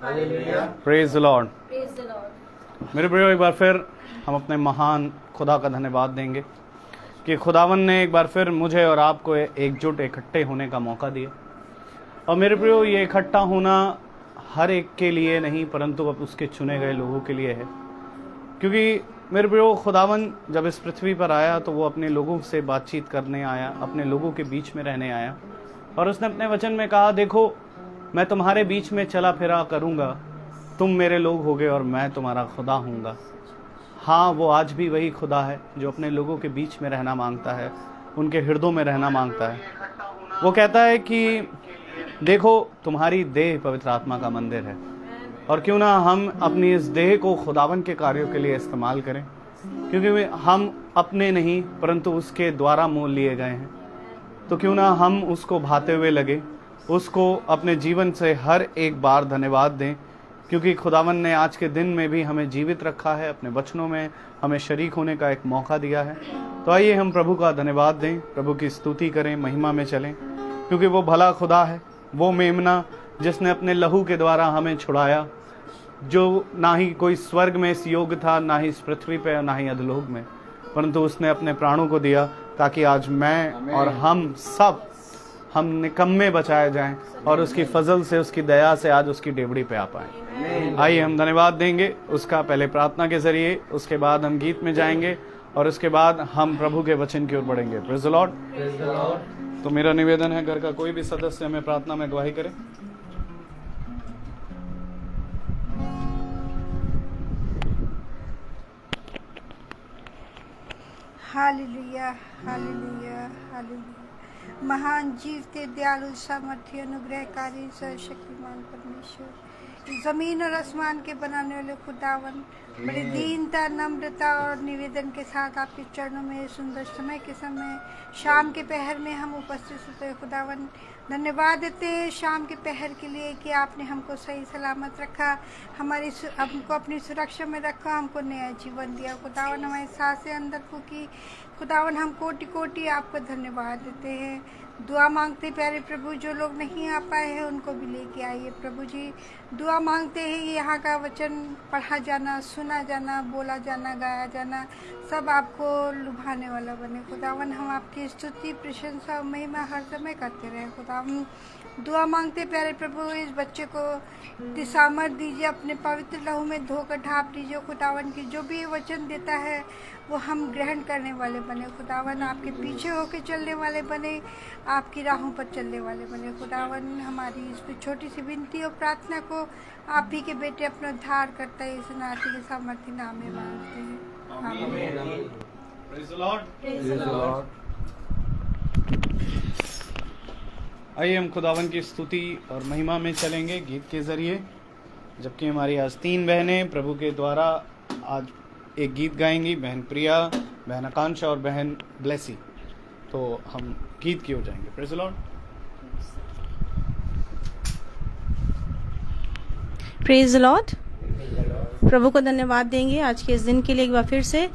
Praise the Lord. मेरे प्रियो, एक बार फिर हम अपने महान खुदा का धन्यवाद देंगे कि खुदावन ने एक बार फिर मुझे और आपको एकजुट इकट्ठे होने का मौका दिया। और मेरे प्रियो, ये इकट्ठा होना हर एक के लिए नहीं, परंतु अब उसके चुने गए लोगों के लिए है। क्योंकि मेरे प्रियो, खुदावन जब इस पृथ्वी पर आया तो वो अपने लोगों से बातचीत करने आया, अपने लोगों के बीच में रहने आया। और उसने अपने वचन में कहा, देखो मैं तुम्हारे बीच में चला फिरा करूँगा, तुम मेरे लोग होगे और मैं तुम्हारा खुदा हूँगा। हाँ, वो आज भी वही खुदा है जो अपने लोगों के बीच में रहना मांगता है, उनके हृदयों में रहना मांगता है। वो कहता है कि देखो तुम्हारी देह पवित्र आत्मा का मंदिर है, और क्यों ना हम अपनी इस देह को खुदावन के कार्यों के लिए इस्तेमाल करें, क्योंकि हम अपने नहीं परंतु उसके द्वारा मोल लिए गए हैं। तो क्यों ना हम उसको भाते हुए लगे, उसको अपने जीवन से हर एक बार धन्यवाद दें, क्योंकि खुदावन ने आज के दिन में भी हमें जीवित रखा है, अपने वचनों में हमें शरीक होने का एक मौका दिया है। तो आइए हम प्रभु का धन्यवाद दें, प्रभु की स्तुति करें, महिमा में चलें, क्योंकि वो भला खुदा है, वो मेमना जिसने अपने लहू के द्वारा हमें छुड़ाया, जो ना ही कोई स्वर्ग में इस योग्य था, ना ही इस पृथ्वी पे, ना ही अधोलोक में, परंतु उसने अपने प्राणों को दिया ताकि आज मैं और हम निकम्मे बचाए जाएं और उसकी फजल से, उसकी दया से आज उसकी डेवड़ी पे आ पाएं। आइए हम धन्यवाद देंगे उसका, पहले प्रार्थना के जरिए, उसके बाद हम गीत में जाएंगे और उसके बाद हम प्रभु के वचन की ओर बढ़ेंगे। Praise the Lord. तो मेरा निवेदन है, घर का कोई भी सदस्य हमें प्रार्थना में गवाही करे। Hallelujah, hallelujah, hallelujah. महान जीवते दयालु सामर्थ्य अनुग्रहकारी सर्वशक्तिमान परमेश्वर, जमीन और आसमान के बनाने वाले खुदावन, बड़ी दीनता, नम्रता और निवेदन के साथ आपके चरणों में सुंदर समय के समय शाम के पहर में हम उपस्थित होते हैं। खुदावन धन्यवाद देते हैं शाम के पहर के लिए कि आपने हमको सही सलामत रखा, हमको अपनी सुरक्षा में रखा, हमको नया जीवन दिया। खुदावन हमारी सांसें अंदर फूकी। खुदावन हम कोटि कोटि आपको धन्यवाद देते हैं। दुआ मांगते प्यारे प्रभु, जो लोग नहीं आ पाए हैं उनको भी लेके आइए प्रभु जी। दुआ मांगते हैं यहाँ का वचन पढ़ा जाना, सुना जाना, बोला जाना, गाया जाना, सब आपको लुभाने वाला बने। खुदावन हम आपकी स्तुति, प्रशंसा और महिमा हर समय करते रहे। खुदावन दुआ मांगते प्यारे प्रभु, इस बच्चे को सामर्थ दीजिए, अपने पवित्र लहू में धोकर ढाप दीजिए। खुदावन की जो भी वचन देता है वो हम ग्रहण करने वाले बने। खुदावन आपके पीछे होके चलने वाले बने, आपकी राहों पर चलने वाले बने। खुदावन हमारी इस छोटी सी विनती और प्रार्थना को आप ही के बेटे अपना उद्धार करता है, इस नाती के सामर्थ्य नाम में मांगते हैं, आमीन। Praise the lord. Praise the Lord. आइए हम खुदावन की स्तुति और महिमा में चलेंगे गीत के जरिए, जबकि हमारी आज 3 बहनें प्रभु के द्वारा आज एक गीत गाएंगी, बहन प्रिया, बहन आकांक्षा और बहन ब्लेसी। तो हम गीत की ओर जाएंगे। Praise the lord. Praise the lord. प्रभु को धन्यवाद देंगे आज के इस दिन के लिए एक बार फिर से,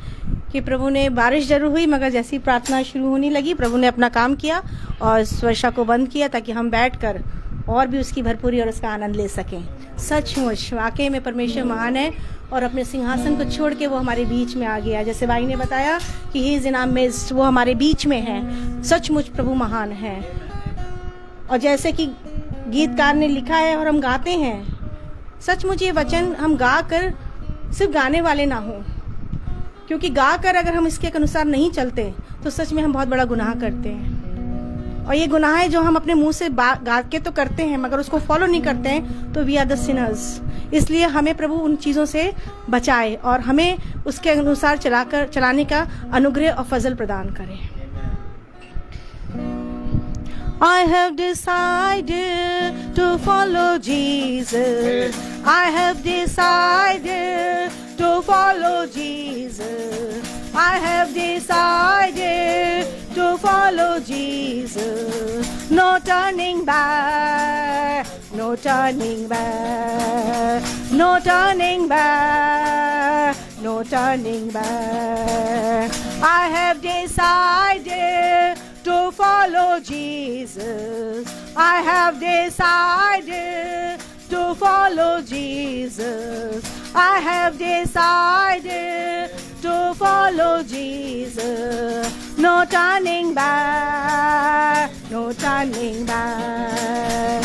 कि प्रभु ने, बारिश जरूर हुई मगर जैसी प्रार्थना शुरू होने लगी प्रभु ने अपना काम किया और इस वर्षा को बंद किया ताकि हम बैठकर और भी उसकी भरपूरी और उसका आनंद ले सकें। सचमुच वाकई में परमेश्वर महान है और अपने सिंहासन को छोड़ के वो हमारे बीच में आ गया। जैसे भाई ने बताया कि ही इज इन आवर मिड्स्ट, वो हमारे बीच में है। सचमुच प्रभु महान है। और जैसे कि गीतकार ने लिखा है और हम गाते हैं, सचमुच ये वचन हम गा कर सिर्फ गाने वाले ना हो, क्योंकि गा कर अगर हम इसके अनुसार नहीं चलते तो सच में हम बहुत बड़ा गुनाह करते हैं। और ये गुनाह है जो हम अपने मुंह से गा के तो करते हैं मगर उसको फॉलो नहीं करते हैं, तो वी आर द सिनर्स। इसलिए हमें प्रभु उन चीज़ों से बचाए और हमें उसके अनुसार चलाने का अनुग्रह और फजल प्रदान करे। I have decided to follow Jesus. I have decided to follow Jesus. I have decided to follow Jesus. No turning back, no turning back, no turning back, no turning back. I have decided to follow Jesus. I have decided to follow Jesus. I have decided to follow Jesus. No turning back, no turning back.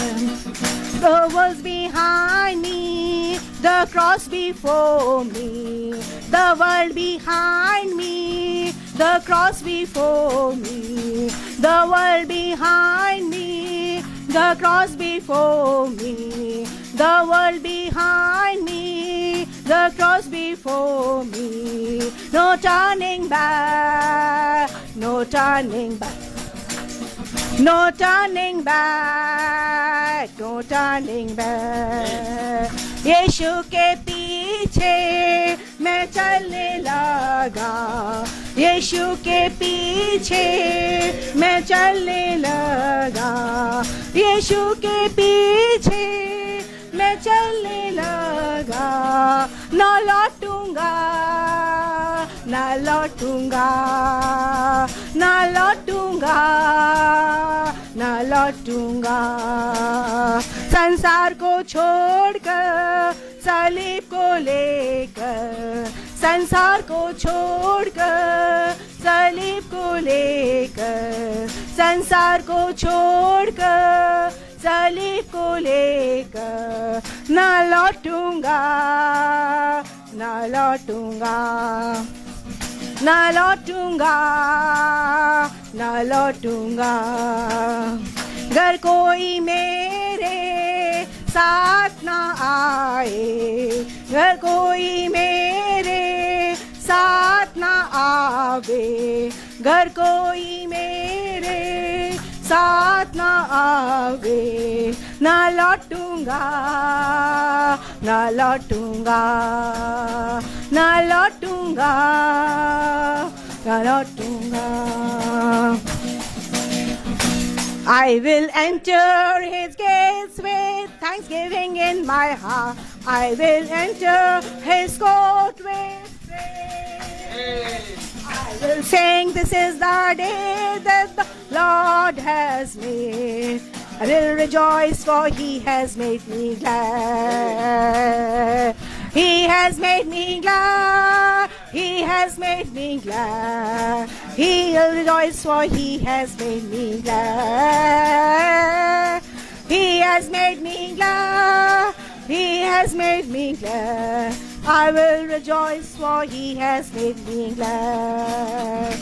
The world's behind me, the cross before me. The world behind me, the cross before me. The world behind me, the cross before me. The world behind me, the cross before me. No turning back, no turning back. No turning back, no turning back. यीशु के पीछे मैं चलने लगा. यीशु के पीछे मैं चलने लगा. यीशु के पीछे मैं चलने लगा. ना लौटूंगा, ना लौटूंगा, ना लौटूंगा, ना लौटूंगा. संसार को छोड़कर, सलीब को लेकर. संसार को छोड़कर, सलीब को लेकर. संसार को छोड़कर, सलीब को लेकर. ना लौटूंगा, ना लौटूंगा, ना लौटूंगा, ना लौटूंगा. अगर कोई मेरे साथ ना आए, अगर कोई मेरे साथ ना आवे, अगर कोई मेरे साथ ना आवे, ना लौटूंगा, ना लौटूंगा, ना लौटूंगा, ना लौटूंगा. I will enter his gates with thanksgiving in my heart. I will enter his court with praise. I will sing, this is the day that the Lord has made. I will rejoice, for he has made me glad. He has made me glad. He has made me glad. He will rejoice, for he has made me glad. He has made me glad. He has made me glad. I will rejoice, for he has made me glad.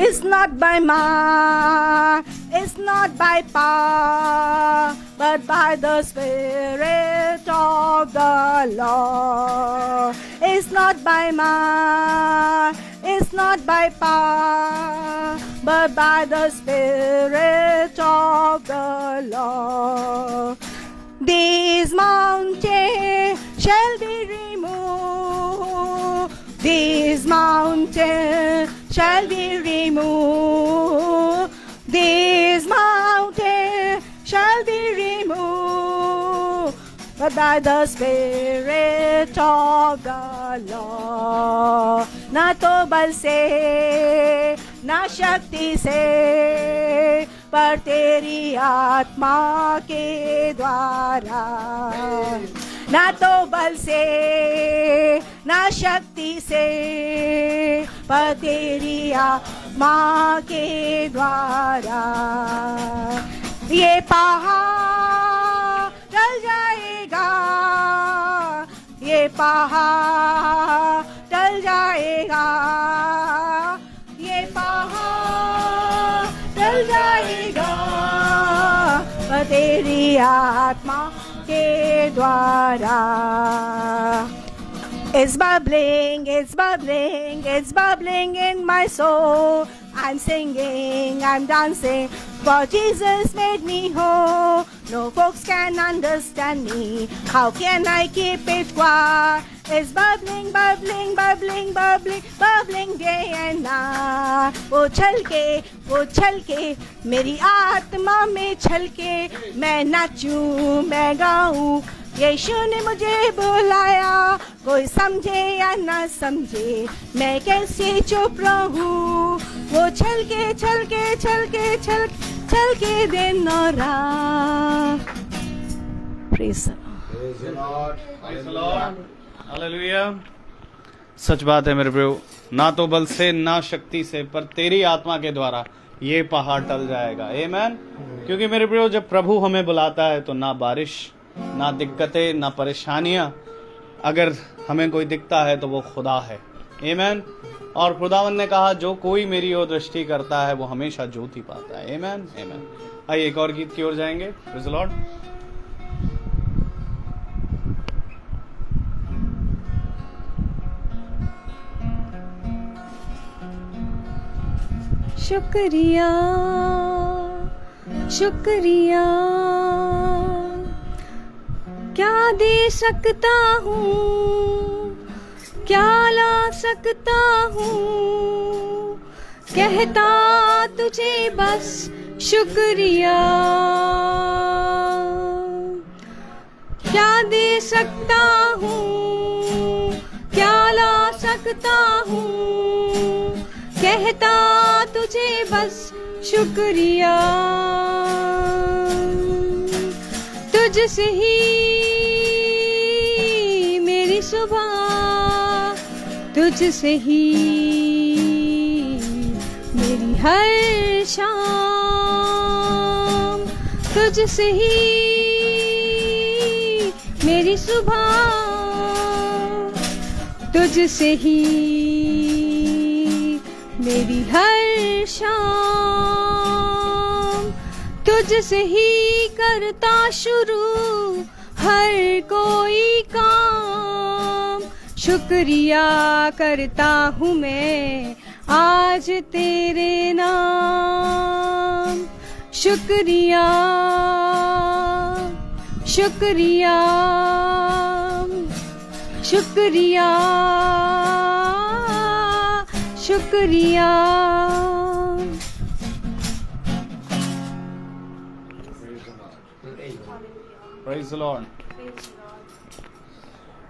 It's not by might, it's not by power, but by the Spirit of the Lord. It's not by might, it's not by power, but by the Spirit of the Lord. These mountains shall be removed. These mountains shall be removed. These mountains shall be removed, but by the Spirit of the Lord. ना तो बल से, ना शक्ति से, पर तेरी आत्मा के द्वारा. ना तो बल से, ना शक्ति से, पर तेरी आत्मा के द्वारा. ये पहाड़ टल जाएगा, ये पहाड़ टल जाएगा, ये पहाड़ टल जाएगा, पर तेरी आत्मा के द्वारा. It's bubbling, it's bubbling, it's bubbling in my soul. I'm singing, I'm dancing, for Jesus made me whole. No folks can understand me, how can I keep it quiet? It's bubbling, bubbling, bubbling, bubbling, bubbling day and night. वो छल के मेरी आत्मा में छलके, मैं नाचूं, मैं गाऊं. यीशु ने मुझे बुलाया, कोई समझे या ना समझे, मैं कैसे चुप रहूं. वो छलके छलके छलके छलके दिन और रात. Praise hallelujah. सच बात है मेरे प्रियो, ना तो बल से ना शक्ति से, पर तेरी आत्मा के द्वारा ये पहाड़ टल जाएगा। आमीन। क्योंकि मेरे प्रियो, जब प्रभु हमें बुलाता है तो ना बारिश, ना दिक्कतें, ना परेशानियां, अगर हमें कोई दिखता है तो वो खुदा है। आमीन। और खुदावन ने कहा, जो कोई मेरी ओर दृष्टि करता है वो हमेशा ज्योति पाता है। आमीन आमीन। आइए एक और गीत की ओर जाएंगे। Praise the Lord. शुक्रिया शुक्रिया, क्या दे सकता हूँ, क्या ला सकता हूँ, कहता तुझे बस शुक्रिया। क्या दे सकता हूँ, क्या ला सकता हूँ, कहता तुझे बस शुक्रिया। तुझसे ही मेरी सुबह, तुझसे ही मेरी हर शाम, तुझसे ही मेरी सुबह, तुझसे ही मेरी हर शाम, तुझसे ही करता शुरू हर कोई काम। शुक्रिया करता हूँ मैं आज तेरे नाम। शुक्रिया शुक्रिया शुक्रिया शुक्रिया। Praise the Lord.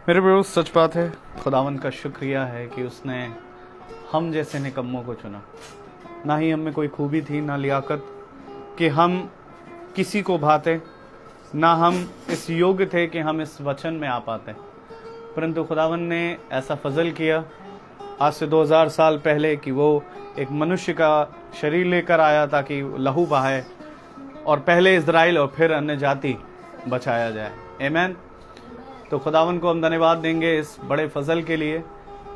मेरे प्रियो, सच बात है, खुदावन का शुक्रिया है कि उसने हम जैसे निकम्मों को चुना। ना ही हम में कोई खूबी थी, ना लियाकत कि हम किसी को भाते, ना हम इस योग्य थे कि हम इस वचन में आ पाते, परंतु खुदावन ने ऐसा फजल किया आज से 2000 साल पहले कि वो एक मनुष्य का शरीर लेकर आया ताकि लहू बहाए और पहले इज़राइल और फिर अन्य जाति बचाया जाए। आमीन। तो खुदावन को हम धन्यवाद देंगे इस बड़े फजल के लिए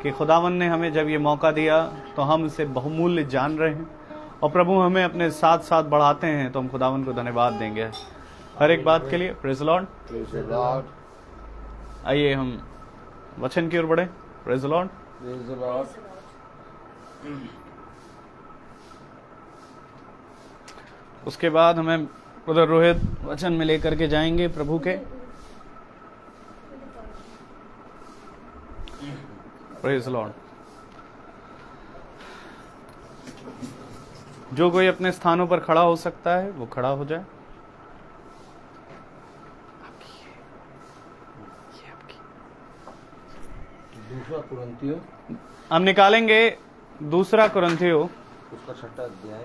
कि खुदावन ने हमें जब ये मौका दिया तो हम इसे बहुमूल्य जान रहे हैं और प्रभु हमें अपने साथ साथ बढ़ाते हैं, तो हम खुदावन को धन्यवाद देंगे हर एक बात के लिए। Praise the Lord. आइए हम वचन की ओर बढ़े। Praise the Lord. उसके बाद हमें ब्रदर रोहित वचन में लेकर के जाएंगे प्रभु के। Praise the Lord. जो कोई अपने स्थानों पर खड़ा हो सकता है वो खड़ा हो जाए। दूसरा कुरिन्थियों, हम निकालेंगे दूसरा कुरिन्थियों उसका 6वां अध्याय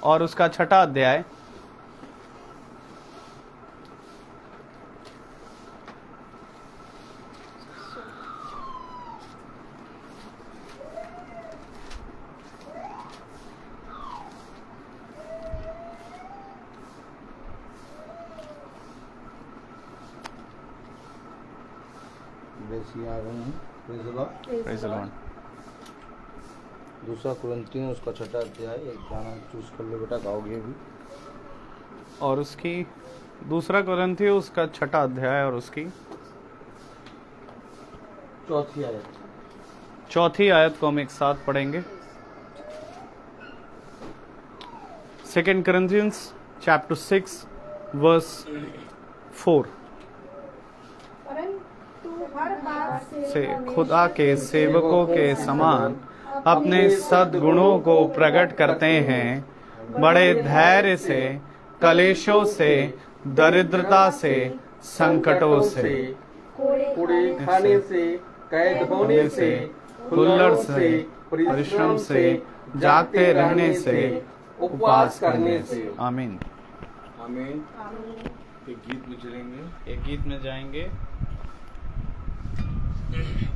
और उसका 6वां अध्याय। Praise the Lord. दूसरा कुरिन्थियों उसका 6वां अध्याय। एक गाना चूज कर लो बेटा, गाओगे भी। और उसकी दूसरा कुरिन्थियों उसका 6वां अध्याय और उसकी 4थी आयत। 4थी आयत को हम एक साथ पढ़ेंगे। 2 Corinthians chapter 6 verse 4 से खुदा के सेवकों के समान अपने सद्गुणों को प्रकट करते हैं, बड़े धैर्य से, कलेशों से, दरिद्रता से, संकटों से, कूड़े खाने से, कैद होने से, हुल्लड़ से, परिश्रम से, जागते रहने से, उपवास करने से। आमीन। आमीन। एक गीत में चलेंगे एक गीत में जाएंगे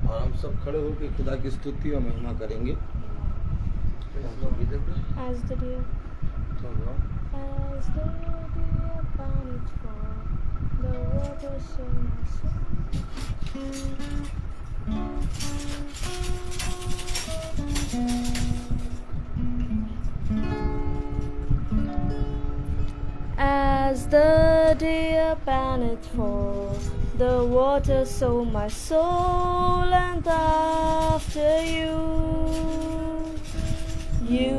और हम सब खड़े होकर खुदा की स्तुति और महिमा करेंगे। As the deer, as the deer panteth for the water, so my As the deer panteth for the water, so my soul and after you. You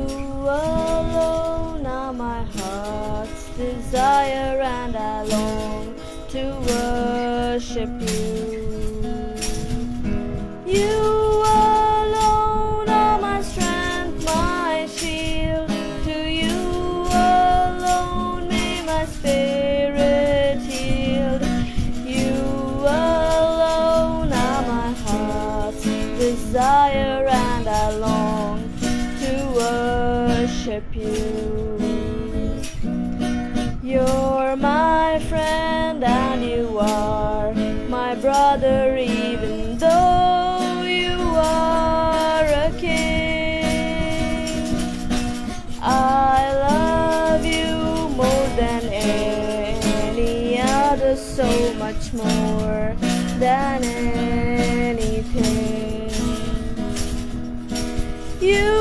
alone are my heart's desire, and I long to worship you. You alone are my strength, my shield. To you alone may my spirit yield. You alone are my heart's desire, and I long to worship you. You're my friend and you are my brother, even though you are a king. I love you more than any other, so much more than anything. You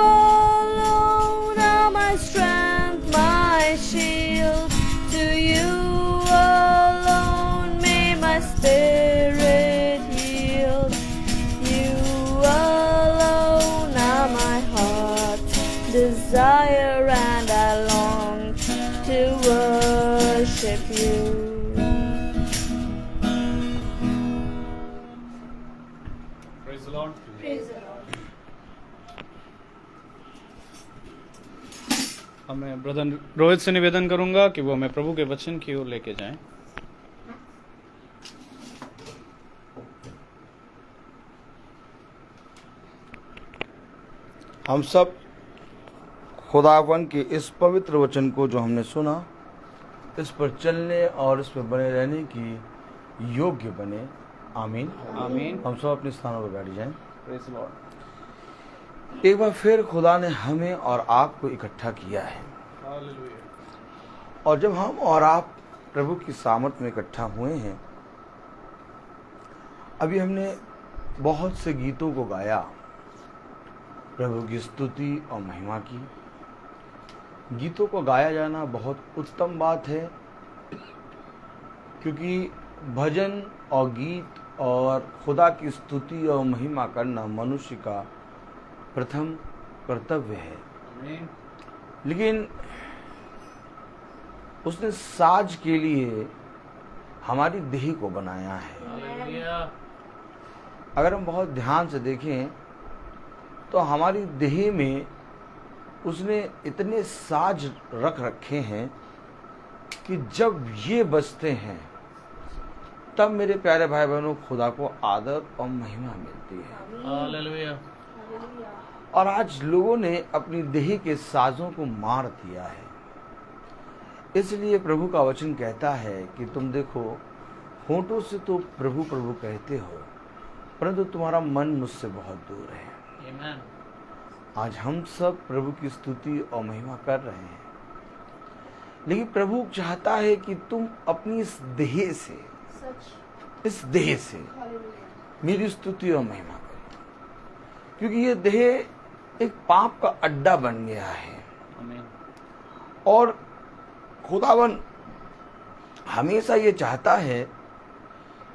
alone are my strength, my shield. To you alone may my spirit yield. You alone are my heart's desire, and I long to worship you. Praise the Lord. Praise the Lord. अब मैं brother Rohit से निवेदन करूंगा कि वो हमें प्रभु के वचन की ओर लेके जाएं। हम सब खुदावन के इस पवित्र वचन को जो हमने सुना, इस पर चलने और इस पर बने रहने की योग्य बने। आमीन आमीन। हम सब अपने स्थानों पर बैठ जाएं। Praise the Lord. एक बार फिर खुदा ने हमें और आपको इकट्ठा किया है, हालेलुया। और जब हम और आप प्रभु की सामर्थ में इकट्ठा हुए हैं, अभी हमने बहुत से गीतों को गाया, प्रभु की स्तुति और महिमा की। गीतों को गाया जाना बहुत उत्तम बात है, क्योंकि भजन और गीत और खुदा की स्तुति और महिमा करना मनुष्य का प्रथम कर्तव्य है। आमीन। लेकिन उसने साज के लिए हमारी देह को बनाया है। हालेलुया। अगर हम बहुत ध्यान से देखें तो हमारी देह में उसने इतने साज रख रखे हैं कि जब ये बजते हैं तब मेरे प्यारे भाई बहनों खुदा को आदर और महिमा मिलती है। हालेलुया। और आज लोगों ने अपनी देह के साजों को मार दिया है। इसलिए प्रभु का वचन कहता है कि तुम देखो, होंठों से तो प्रभु प्रभु कहते हो, परंतु तुम्हारा मन मुझसे बहुत दूर है। आमीन। आज हम सब प्रभु की स्तुति और महिमा कर रहे हैं, लेकिन प्रभु चाहता है कि तुम अपनी इस देह से मेरी स्तुति और महिमा करो, क्योंकि ये देह एक पाप का अड्डा बन गया है। आमीन। और खुदावन हमेशा ये चाहता है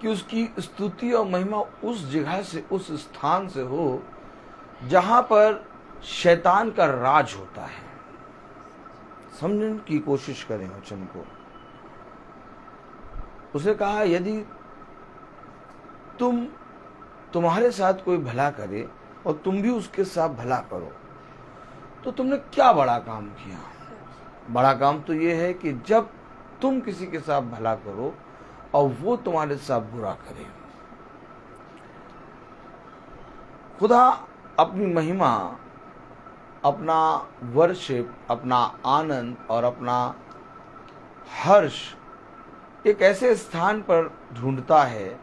कि उसकी स्तुति और महिमा उस जगह से, उस स्थान से हो जहां पर शैतान का राज होता है। समझने की कोशिश करें वचन को। उसे कहा, यदि तुम्हारे साथ कोई भला करे और तुम भी उसके साथ भला करो, तो तुमने क्या बड़ा काम किया। बड़ा काम तो ये है कि जब तुम किसी के साथ भला करो और वो तुम्हारे साथ बुरा करे। खुदा अपनी महिमा, अपना वर्शिप, अपना आनंद और अपना हर्ष एक ऐसे स्थान पर ढूंढता है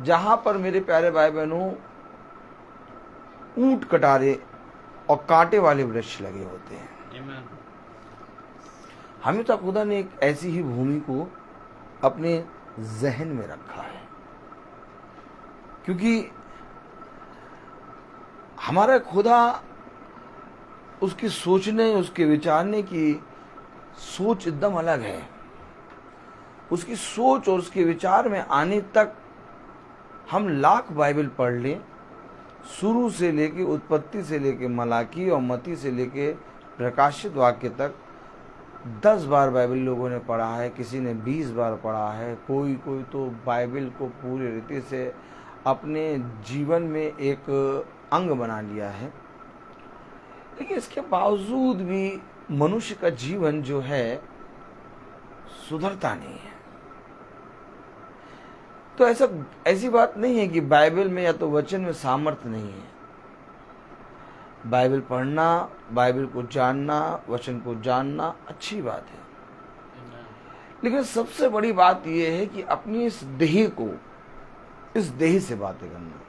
जहां पर मेरे प्यारे भाई बहनों ऊंट कटारे और कांटे वाले वृक्ष लगे होते हैं। हमेशा खुदा ने एक ऐसी ही भूमि को अपने जहन में रखा है, क्योंकि हमारा खुदा उसकी सोचने, उसके विचारने की सोच एकदम अलग है। उसकी सोच और उसके विचार में आने तक हम लाख बाइबल पढ़ लें, शुरू से लेके उत्पत्ति से लेके मलाकी और मती से लेके प्रकाशित वाक्य तक 10 बार बाइबल लोगों ने पढ़ा है, किसी ने 20 बार पढ़ा है, कोई तो बाइबल को पूरी रीति से अपने जीवन में एक अंग बना लिया है। लेकिन इसके बावजूद भी मनुष्य का जीवन जो है सुधरता नहीं है। तो ऐसी बात नहीं है कि बाइबल में या तो वचन में सामर्थ्य नहीं है। बाइबल पढ़ना, बाइबल को जानना, वचन को जानना अच्छी बात है, लेकिन सबसे बड़ी बात यह है कि अपनी इस देह से बातें करना।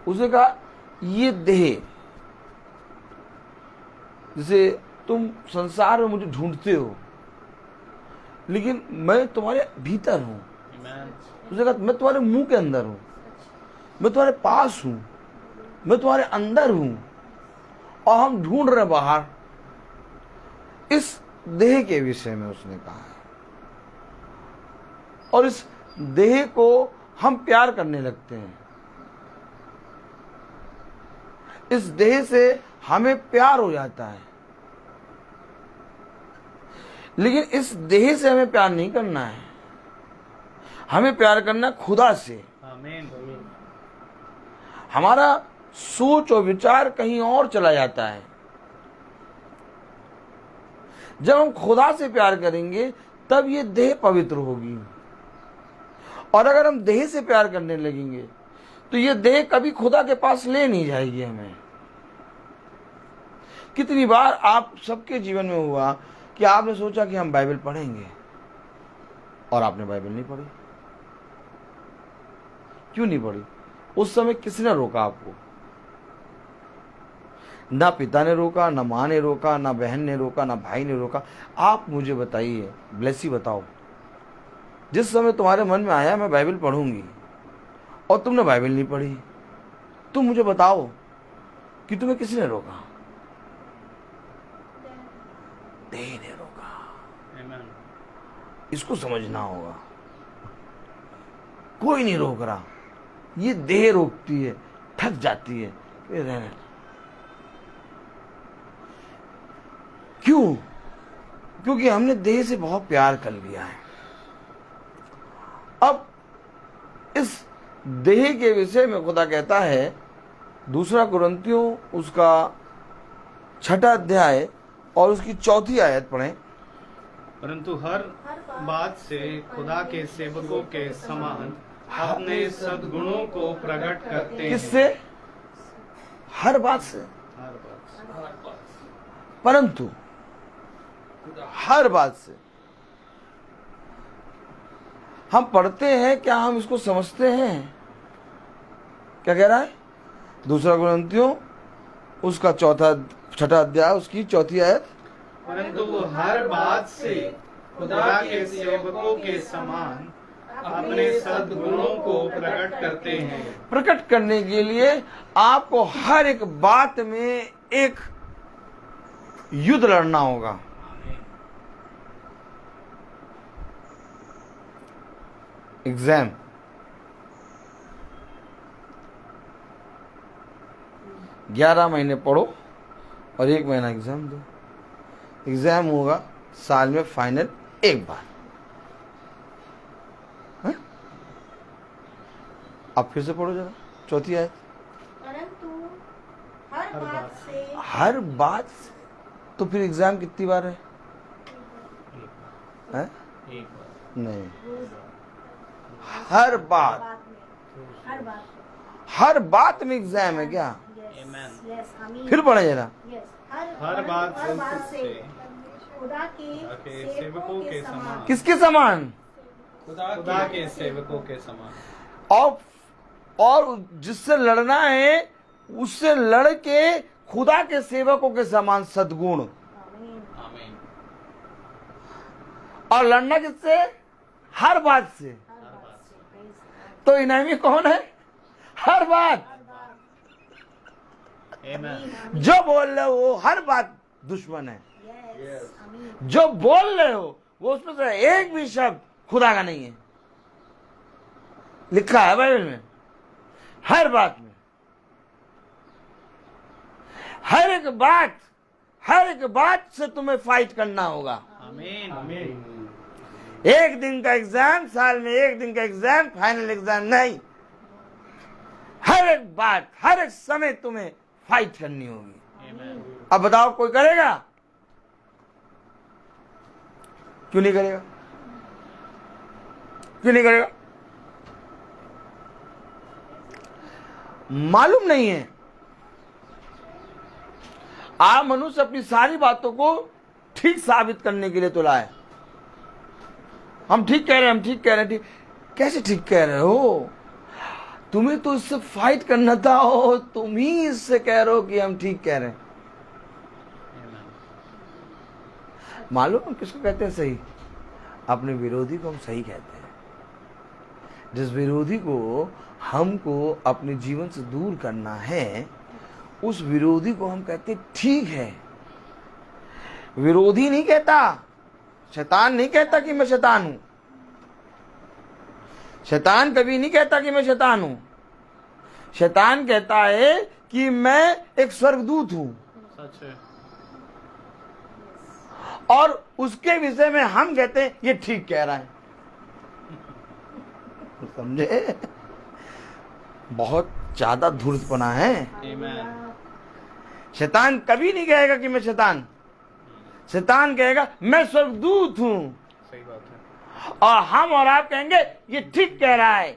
उसने कहा ये देह, जैसे तुम संसार में मुझे ढूंढते हो लेकिन मैं तुम्हारे भीतर हूं। उसने कहा मैं तुम्हारे मुंह के अंदर हूं, मैं तुम्हारे पास हूं, मैं तुम्हारे अंदर हूं, और हम ढूंढ रहे बाहर। इस देह के विषय में उसने कहा है, और इस देह को हम प्यार करने लगते हैं। इस देह से हमें प्यार हो जाता है, लेकिन इस देह से हमें प्यार नहीं करना है। हमें प्यार करना खुदा से। आमीन। हमारा सोच और विचार कहीं और चला जाता है। जब हम खुदा से प्यार करेंगे तब ये देह पवित्र होगी, और अगर हम देह से प्यार करने लगेंगे तो ये देह कभी खुदा के पास ले नहीं जाएगी हमें। कितनी बार आप सबके जीवन में हुआ कि आपने सोचा कि हम बाइबल पढ़ेंगे और आपने बाइबल नहीं पढ़ी। क्यों नहीं पढ़ी? उस समय किसने रोका आपको? ना पिता ने रोका, ना माँ ने रोका, ना बहन ने रोका, ना भाई ने रोका। आप मुझे बताइए, ब्लेसी बताओ, जिस समय तुम्हारे मन में आया मैं बाइबल पढ़ूंगी और तुमने बाइबल नहीं पढ़ी, तुम मुझे बताओ कि तुम्हें किसने रोका? देह ने रोका। इसको समझना होगा। कोई नहीं रोक रहा, ये देह रोकती है, थक जाती है, फिर रहने। क्यों? क्योंकि हमने देह से बहुत प्यार कर लिया है। अब इस देह के विषय में खुदा कहता है, 2 कुरिन्थियों उसका 6 अध्याय और उसकी 4 आयत पढ़ें। परंतु हर बात से खुदा के सेवकों के समान अपने सद्गुणों को प्रकट करते हैं। किससे? हर बात से। परंतु हर बात से हम पढ़ते हैं, क्या हम इसको समझते हैं? क्या कह रहा है? 2 कुरिन्थियों उसका 6 अध्याय उसकी 4 आयत। परंतु हर बात से खुदा के सेवकों के समान अपने सद्गुणों को प्रकट करते हैं। प्रकट करने के लिए आपको हर एक बात में एक युद्ध लड़ना होगा। एग्जाम, ग्यारह महीने पढ़ो और 1 महीना एग्जाम दो। एग्जाम होगा साल में फाइनल एक बार। है? अब फिर से पढ़ो जरा 4 आयत। परंतु हर बात से, तो फिर एग्जाम कितनी बार है? नहीं, हर बात में एग्जाम है क्या? फिर पढ़े जरा। हर बात से खुदा के सेवकों के समान। किसके समान? खुदा के सेवकों के समान। और जिससे लड़ना है उससे लड़ के खुदा के सेवकों के समान सद्गुण। आमीन। और लड़ना किससे? हर बात से। तो इनामी कौन है? हर बात। आमीन। जो बोल रहे हो वो हर बात दुश्मन है। जो बोल रहे हो वो उसमें से एक भी शब्द खुदा का नहीं है। लिखा है बाइबल में, हर बात में, हर एक बात से तुम्हें फाइट करना होगा। आमीन। आमीन। एक दिन का एग्जाम, साल में एक दिन का एग्जाम, फाइनल एग्जाम नहीं। हर एक बात, हर एक समय तुम्हें फाइट करनी होगी। आमीन। अब बताओ कोई करेगा? क्यों नहीं करेगा? क्यों नहीं करेगा? मालूम नहीं है। आप मनुष्य अपनी सारी बातों को ठीक साबित करने के लिए तो लाए। हम ठीक कह रहे हैं, हम ठीक कह रहे हैं। ठीक कैसे ठीक कह रहे हो? तुम्हें तो इससे फाइट करना था और तुम ही इससे कह रहे हो कि हम ठीक कह रहे हैं। मालूम हम किसको कहते हैं सही? अपने विरोधी को हम सही कहते हैं। जिस विरोधी को हमको अपने जीवन से दूर करना है उस विरोधी को हम कहते ठीक है। विरोधी नहीं कहता, शैतान नहीं कहता कि मैं शैतान हूं। शैतान कभी नहीं कहता कि मैं शैतान हूं। शैतान कहता है कि मैं एक स्वर्गदूत हूं। सच है। और उसके विषय में हम कहते हैं ये ठीक कह रहा है। समझे? बहुत ज्यादा धूर्तपना है। आमीन। शैतान कभी नहीं कहेगा कि मैं शैतान। शैतान कहेगा मैं स्वर्गदूत हूं। सही बात है। और हम और आप कहेंगे ये ठीक कह रहा है।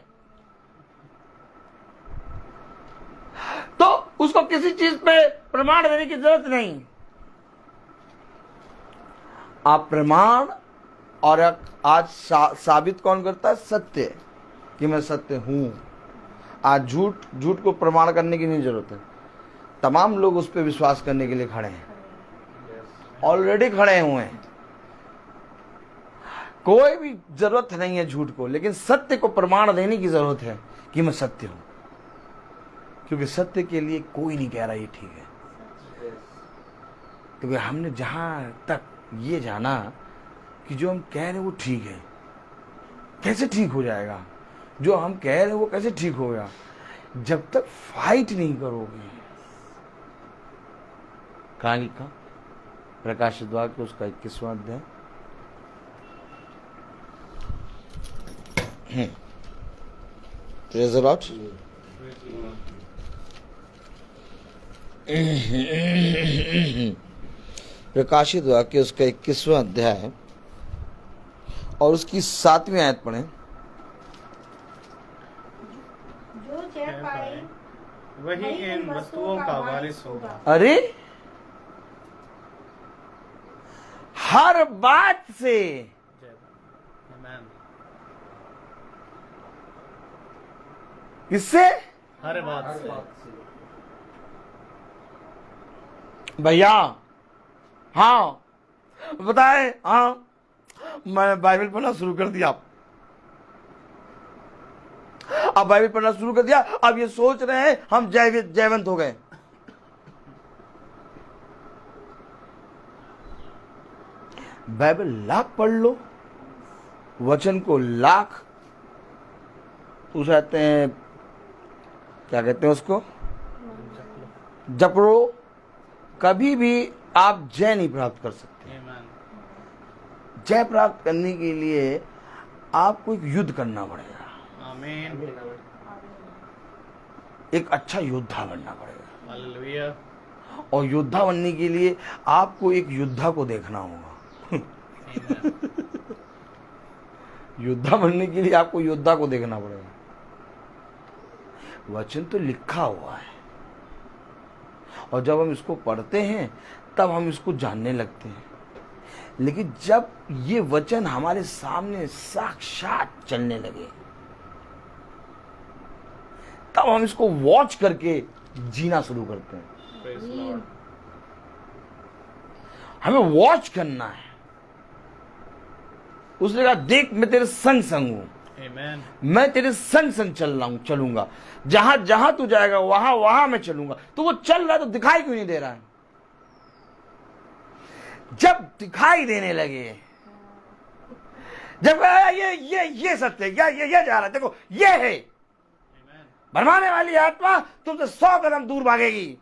तो उसको किसी चीज पे प्रमाण देने की जरूरत नहीं। आप प्रमाण और आज साबित कौन करता है? सत्य, कि मैं सत्य हूं। आज झूठ को प्रमाण करने की नहीं जरूरत है। तमाम लोग उस पर विश्वास करने के लिए खड़े हैं, ऑलरेडी खड़े हुए हैं। कोई भी जरूरत नहीं है झूठ को, लेकिन सत्य को प्रमाण देने की जरूरत है कि मैं सत्य हूं। क्योंकि सत्य के लिए कोई नहीं कह रहा ये ठीक है। क्योंकि हमने जहां तक ये जाना कि जो हम कह रहे हैं वो ठीक है। कैसे ठीक हो जाएगा? जो हम कह रहे हैं वो कैसे ठीक होगा? जब तक फाइट नहीं करोगे। कहां लिखा? प्रकाश द्वार के उसका 21वां अध्याय। Praise the Lord. प्रकाशित वाक्य उसका 21वां अध्याय और उसकी 7वीं आयत पढ़ें। जो जय पाए वही इन वस्तुओं का वारिस होगा। अरे हर बात से आमीन। किससे? हर बात से। भैया हाँ बताए। हाँ मैंने बाइबल पढ़ना शुरू कर दिया। अब बाइबल पढ़ना शुरू कर दिया। अब ये सोच रहे हैं हम जयवंत हो गए। बाइबल लाख पढ़ लो, वचन को लाख कहते हैं, क्या कहते हैं उसको, जप लो, कभी भी आप जय नहीं प्राप्त कर सकते। आमीन। जय प्राप्त करने के लिए आपको एक युद्ध करना पड़ेगा। आमीन। एक अच्छा योद्धा बनना पड़ेगा। हालेलुया। और योद्धा बनने के लिए आपको एक योद्धा को देखना होगा। योद्धा बनने के लिए आपको योद्धा को देखना पड़ेगा। वचन तो लिखा हुआ है और जब हम इसको पढ़ते हैं तब हम इसको जानने लगते हैं। लेकिन जब ये वचन हमारे सामने साक्षात चलने लगे, तब हम इसको वॉच करके जीना शुरू करते हैं। हमें वॉच करना है। उसने कहा, देख मैं तेरे संग संग हूं, मैं तेरे संग संग चल रहा हूं, चलूंगा जहां जहां तू जाएगा वहां वहां मैं चलूंगा। तो वो चल रहा है तो दिखाई क्यों नहीं दे रहा है? जब दिखाई देने लगे, जब ये सत्य ये जा रहा है, देखो ये है भरमाने वाली आत्मा, तुमसे 100 कदम दूर भागेगी।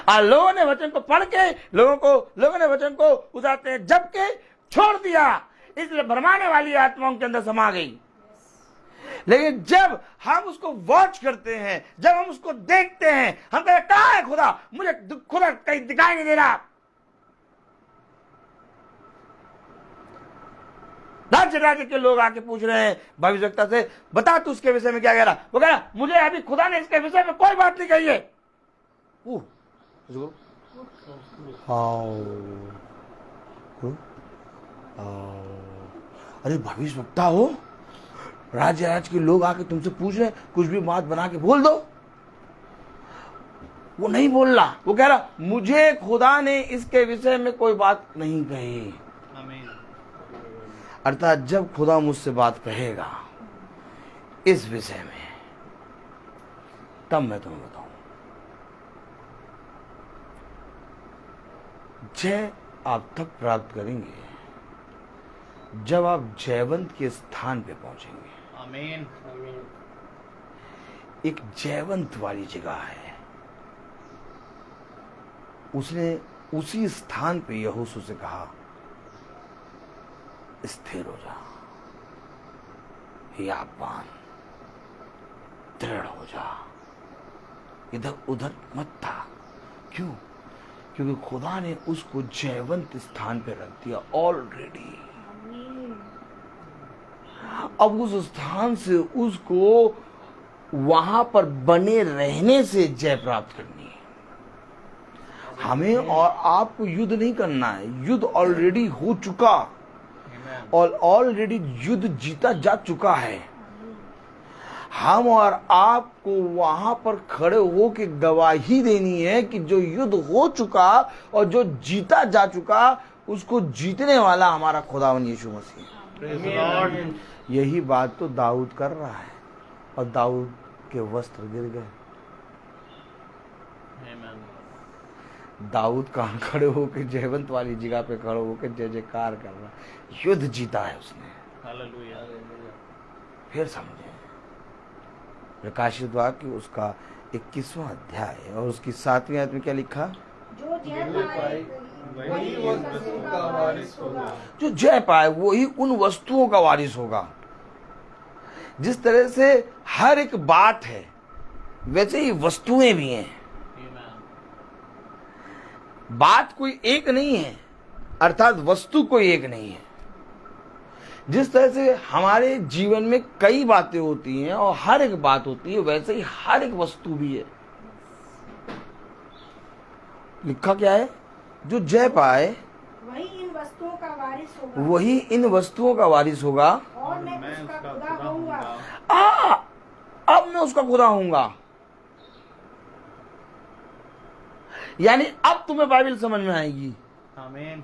लोगों ने वचन को पढ़ के लोगों ने वचन को उतारते हैं जबकि छोड़ दिया, इसलिए भरमाने वाली आत्मा उनके अंदर समा गई। लेकिन जब हम उसको वॉच करते हैं, जब हम उसको देखते हैं, हम कहते हैं, कहां है खुदा? मुझे खुदा कहीं दिखाई नहीं दे रहा। राज्य के लोग आके पूछ रहे हैं भविष्यवक्ता से, बता तू उसके विषय में क्या कह रहा? वो कह रहा, मुझे अभी खुदा ने इसके विषय में कोई बात नहीं कही है। अरे भविष्यवक्ता हो, राज्य के लोग आके तुमसे पूछ रहे हैं, कुछ भी बात बना के बोल दो। वो नहीं बोल रहा, वो कह रहा, मुझे खुदा ने इसके विषय में कोई बात नहीं कही। अर्थात जब खुदा मुझसे बात कहेगा इस विषय में, तब मैं तुम्हें बताऊं। जय आप तब प्राप्त करेंगे जब आप जयवंत के स्थान पे पहुंचेंगे। आमीन। एक जयवंत वाली जगह है। उसने उसी स्थान पे यहोशू से कहा, स्थिर हो जा, याबान, दृढ़ हो जा, इधर उधर मत था। क्यों? क्योंकि खुदा ने उसको जयवंत स्थान पे रख दिया ऑलरेडी। अब उस स्थान से उसको वहां पर बने रहने से जय प्राप्त करनी है। हमें और आपको युद्ध नहीं करना है, युद्ध ऑलरेडी हो चुका और ऑलरेडी युद्ध जीता जा चुका है। हम और आपको वहां पर खड़े होकर गवाही देनी है कि जो युद्ध हो चुका और जो जीता जा चुका, उसको जीतने वाला हमारा खुदावन यीशु मसीह। यही बात तो दाऊद कर रहा है और दाऊद के वस्त्र गिर गए। दाऊद कहां खड़े होकर जयवंत वाली जगह पे खड़े होकर जय जयकार कर रहा है। युद्ध जीता है उसने। हालेलुया। फिर समझे प्रकाशित वाक्य उसका 21वां अध्याय और उसकी 7वीं आयत में क्या लिखा? जो जय पाए वही उन वस्तुओं का वारिस होगा। जो जय पाए वही उन वस्तुओं का वारिस होगा। जिस तरह से हर एक बात है, वैसे ही वस्तुएं भी हैं। बात कोई एक नहीं है, अर्थात वस्तु कोई एक नहीं है। जिस तरह से हमारे जीवन में कई बातें होती हैं और हर एक बात होती है, वैसे ही हर एक वस्तु भी है। लिखा क्या है? जो जय पाए वही इन वस्तुओं का वारिस होगा। वही इन वस्तुओं का वारिस होगा और मैं उसका खुदा होऊंगा। अब मैं उसका खुदा होऊंगा। यानी अब तुम्हें बाइबल समझ में आएगी। आमीन।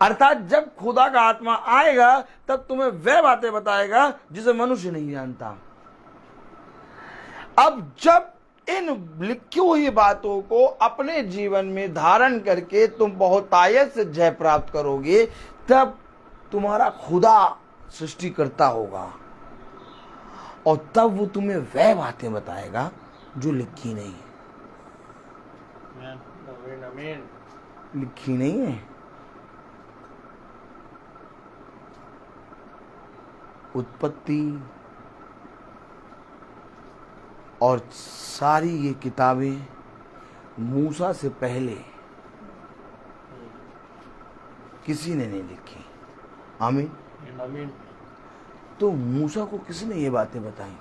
अर्थात जब खुदा का आत्मा आएगा तब तुम्हें वह बातें बताएगा जिसे मनुष्य नहीं जानता। अब जब इन लिखी हुई बातों को अपने जीवन में धारण करके तुम बहुतायत से जय प्राप्त करोगे, तब तुम्हारा खुदा सृष्टि करता होगा और तब वो तुम्हें वह बातें बताएगा जो लिखी नहीं है। लिखी नहीं है। उत्पत्ति और सारी ये किताबें मूसा से पहले किसी ने नहीं लिखी। आमीन। आमीन। तो मूसा को किसने ये बातें बताई?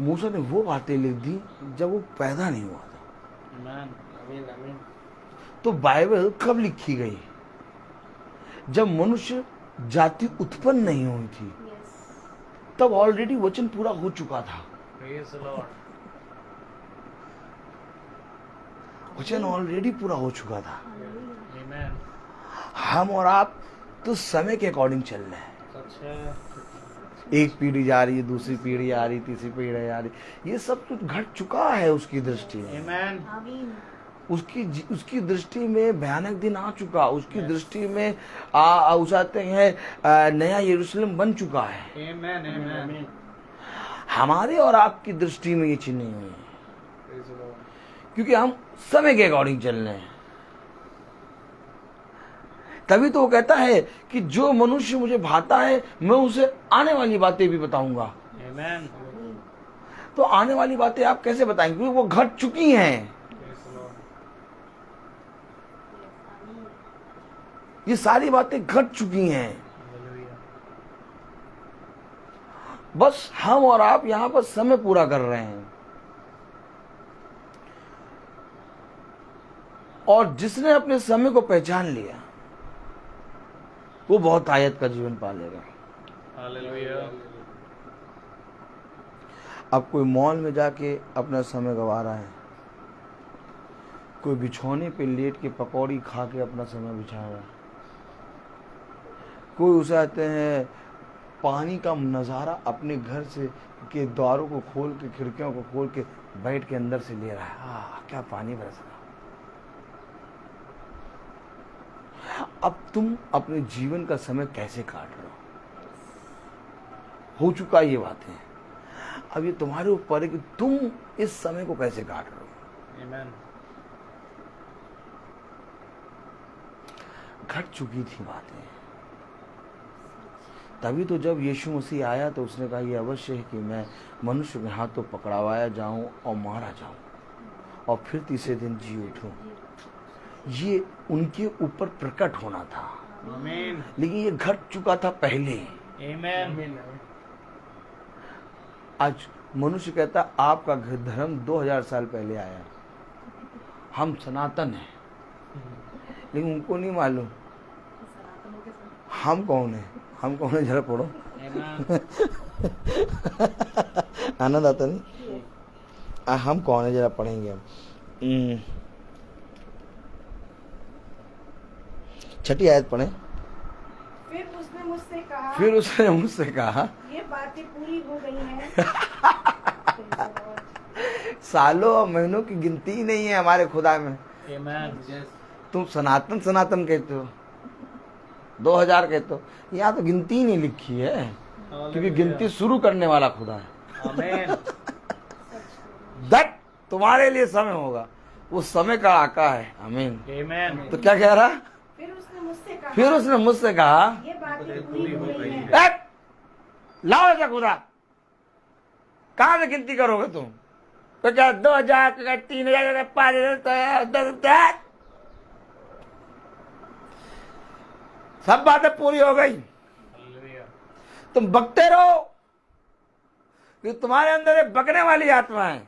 मूसा ने वो बातें लिख दी जब वो पैदा नहीं हुआ था। आमीन आमीन। तो बाइबल कब लिखी गई? जब मनुष्य जाति उत्पन्न नहीं हुई थी, तब ऑलरेडी वचन पूरा हो चुका था। Praise the Lord. वचन ऑलरेडी पूरा हो चुका था। Amen. हम और आप तो समय के अकॉर्डिंग चल रहे हैं। सच है। एक पीढ़ी जा रही है, दूसरी पीढ़ी आ रही, तीसरी पीढ़ी आ रही, ये सब कुछ घट चुका है उसकी दृष्टि में। Amen. उसकी दृष्टि में भयानक दिन आ चुका, उसकी दृष्टि में उसाते हैं नया यरूशलेम बन चुका है। Amen. Amen. हमारे और आपकी दृष्टि में ये चीज नहीं हुई है, Praise the Lord. क्योंकि हम समय के अकॉर्डिंग चल रहे हैं। तभी तो वो कहता है कि जो मनुष्य मुझे भाता है मैं उसे आने वाली बातें भी बताऊंगा। Amen. तो आने वाली बातें आप कैसे बताएंगे, क्योंकि वो घट चुकी हैं। Praise the Lord. ये सारी बातें घट चुकी हैं। Hallelujah. बस हम और आप यहां पर समय पूरा कर रहे हैं। और जिसने अपने समय को पहचान लिया वो बहुत आयत का जीवन पालेगा। Hallelujah. अब कोई मॉल में जाके अपना समय गंवा रहा है, कोई बिछौने पे लेट के पकौड़ी खा के अपना समय बिछा रहा है, कोई उसे आते हैं पानी का नज़ारा अपने घर से के द्वारों को खोल के, खिड़कियों को खोल के बैठ के अंदर से ले रहा है। क्या पानी बरस रहा। अब तुम अपने जीवन का समय कैसे काट रहे हो चुका ये बातें। अब ये तुम्हारे ऊपर है कि तुम इस समय को कैसे काट रहे हो। Amen. घट चुकी थी बातें। तभी तो जब यीशु मसीह आया तो उसने कहा यह अवश्य है कि मैं मनुष्य के हाथों पकड़वाया जाऊं और मारा जाऊं और फिर तीसरे दिन जी उठूं। ये उनके ऊपर प्रकट होना था। Amen. लेकिन ये घट चुका था पहले। Amen. आज मनुष्य कहता आपका धर्म 2000 साल पहले आया, हम सनातन हैं। लेकिन उनको नहीं मालूम हम कौन है। हम कौन है जरा पढ़ो। Amen. आनंद आता नहीं। हम कौन है जरा पढ़ेंगे हम। छठी आयत पढ़े। फिर उसने मुझसे कहा ये बातें पूरी हो गई हैं। सालों और महीनों की गिनती ही नहीं है हमारे खुदा में। Amen. तुम सनातन सनातन कहते हो, 2000 कहते हो, यहाँ तो गिनती ही नहीं लिखी है, क्योंकि गिनती शुरू करने वाला खुदा है। Amen. दट तुम्हारे लिए समय होगा, वो समय का आका है। आमीन। Amen. तो क्या कह रहा। फिर उसने मुझसे कहा ये बातें पूरी हो गई हैं। लाओ ऐसा खुदा, कहां से गिनती करोगे तुम। तो क्या 2000 3000 5000 सब बातें पूरी हो गई। Hallelujah. तुम बकते रहो कि तुम्हारे अंदर एक बकने वाली आत्मा है।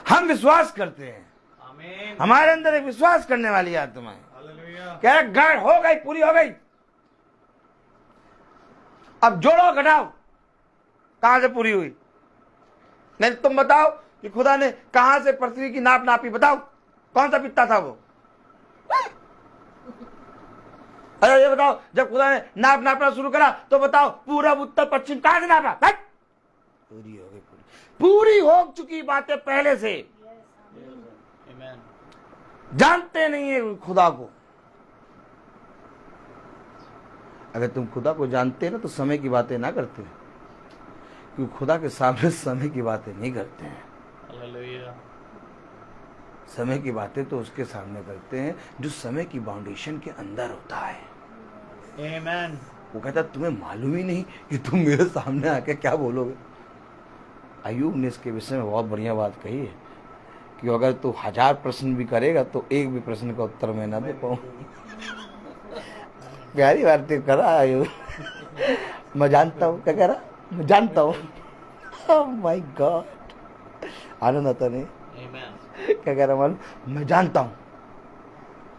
हम विश्वास करते हैं, Amen. हमारे अंदर एक विश्वास करने वाली आत्मा है। Hallelujah. कह रहे गाड़ हो गई, पूरी हो गई। अब जोड़ो घटाओ, कहां से पूरी हुई। नहीं तुम बताओ कि खुदा ने कहां से पृथ्वी की नाप नापी, बताओ कौन सा पित्ता था वो। अरे ये बताओ जब खुदा ने नाप नापना शुरू करा तो बताओ पूरब उत्तर पश्चिम कहां से नापा। पूरी हो गई, पूरी हो चुकी बातें पहले से। Amen. जानते नहीं है खुदा को। अगर तुम खुदा को जानते ना तो समय की बातें ना करते, क्योंकि खुदा के सामने समय की बातें नहीं करते हैं। Hallelujah. समय की बातें तो उसके सामने करते हैं जो समय की बाउंडेशन के अंदर होता है। Amen. वो कहता तुम्हें मालूम ही नहीं कि तुम मेरे सामने आके क्या बोलोगे। अय्यूब ने इसके विषय में बहुत बढ़िया बात कही है कि अगर तू 1000 प्रश्न भी करेगा तो एक भी प्रश्न का उत्तर मैं ना दे पाऊं। प्यारी बात करा अय्यूब। मैं जानता हूँ, क्या कह रहा, मैं जानता हूँ माय गॉड, आनंद आता नहीं? क्या कह रहा मालूम? मैं जानता हूं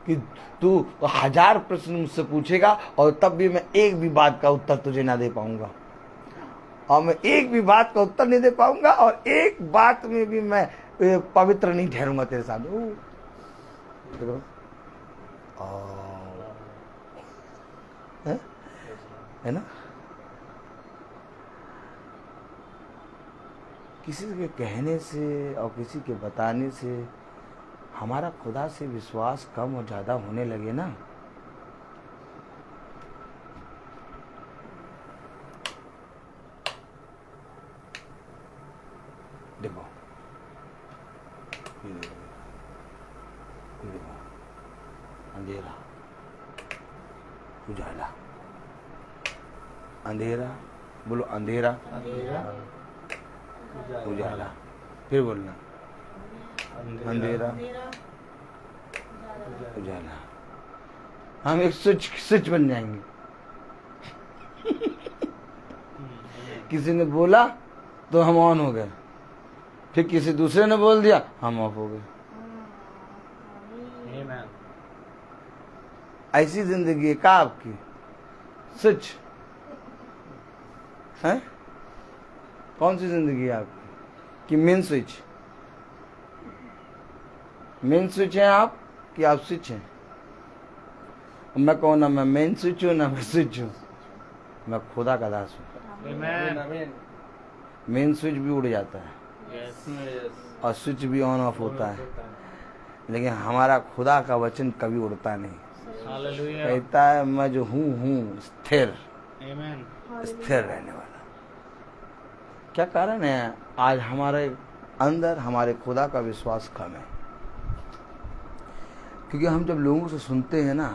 कि तू 1000 प्रश्न मुझसे पूछेगा और तब भी मैं एक भी बात का उत्तर तुझे ना दे पाऊंगा, और मैं एक भी बात का उत्तर नहीं दे पाऊंगा, और एक बात में भी मैं पवित्र नहीं ठहरूंगा तेरे सामने। देखो है ना? किसी के कहने से और किसी के बताने से हमारा खुदा से विश्वास कम और ज्यादा होने लगे ना, देखो ये देखो, अंधेरा उजाला, अंधेरा, बोलो अंधेरा उजाला, फिर बोलना अंधेरा उजाला। हम एक स्विच बन जाएंगे। किसी ने बोला तो हम ऑन हो गए, फिर किसी दूसरे ने बोल दिया हम ऑफ हो गए। ऐसी जिंदगी है का आपकी? स्विच है? कौन सी जिंदगी है आपकी? कि मेन स्विच? मेन स्विच है आप कि आप स्विच हैं? मैं कौन? ना मैं मेन स्विच हूं ना मैं स्विच हूं, मैं खुदा का दास हूं। मेन स्विच भी उड़ जाता है और स्विच भी ऑन ऑफ होता है, लेकिन हमारा खुदा का वचन कभी उड़ता नहीं। कहता है मैं जो हूँ स्थिर, स्थिर रहने वाला। क्या कारण है? आज हमारे अंदर हमारे खुदा का विश्वास कम है, क्योंकि हम जब लोगों से सुनते हैं ना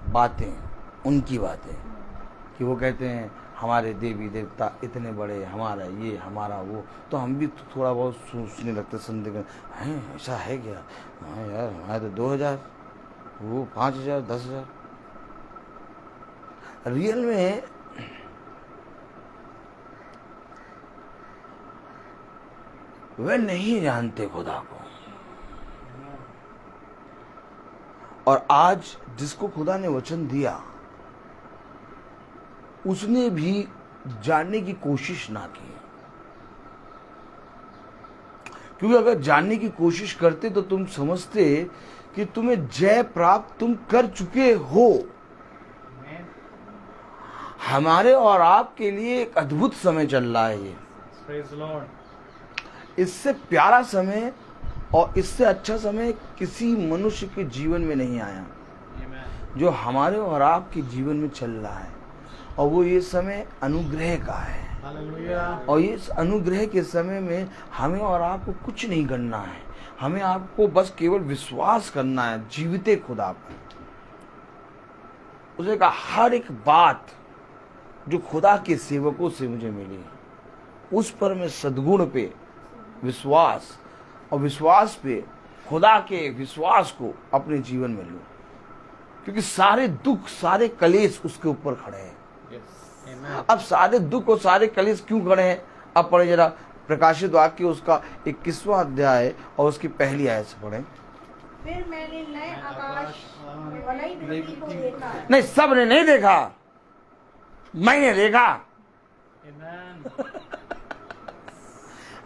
बातें, उनकी बातें, कि वो कहते हैं हमारे देवी देवता इतने बड़े, हमारा ये हमारा वो, तो हम भी थोड़ा बहुत सोचने लगते, सुनते हैं ऐसा है क्या? हाँ यार, हमारे तो 2000, वो 5000, 10,000। रियल में वे नहीं जानते खुदा को। और आज जिसको खुदा ने वचन दिया उसने भी जानने की कोशिश ना की, क्योंकि अगर जानने की कोशिश करते तो तुम समझते कि तुम्हें जय प्राप्त तुम कर चुके हो। हमारे और आपके लिए एक अद्भुत समय चल रहा है ये। इससे प्यारा समय और इससे अच्छा समय किसी मनुष्य के जीवन में नहीं आया जो हमारे और आपके जीवन में चल रहा है, और वो ये समय अनुग्रह का है। और इस अनुग्रह के समय में हमें और आपको कुछ नहीं करना है, हमें आपको बस केवल विश्वास करना है जीविते खुदा पर। उसने कहा हर एक बात जो खुदा के सेवकों से मुझे मिली उस पर मैं सद्गुण पे विश्वास, और विश्वास पे खुदा के विश्वास को अपने जीवन में लूं, क्योंकि सारे दुख सारे कलेश उसके ऊपर खड़े हैं। अब सारे दुख और सारे कलेश क्यों खड़े हैं? अब पढ़े जरा प्रकाशित वाक्य उसका 21वां अध्याय और उसकी पहली आयत से पढ़े। फिर मैंने नए आकाश और नई पृथ्वी को देखा। नहीं, सब ने नहीं देखा, मैंने देखा।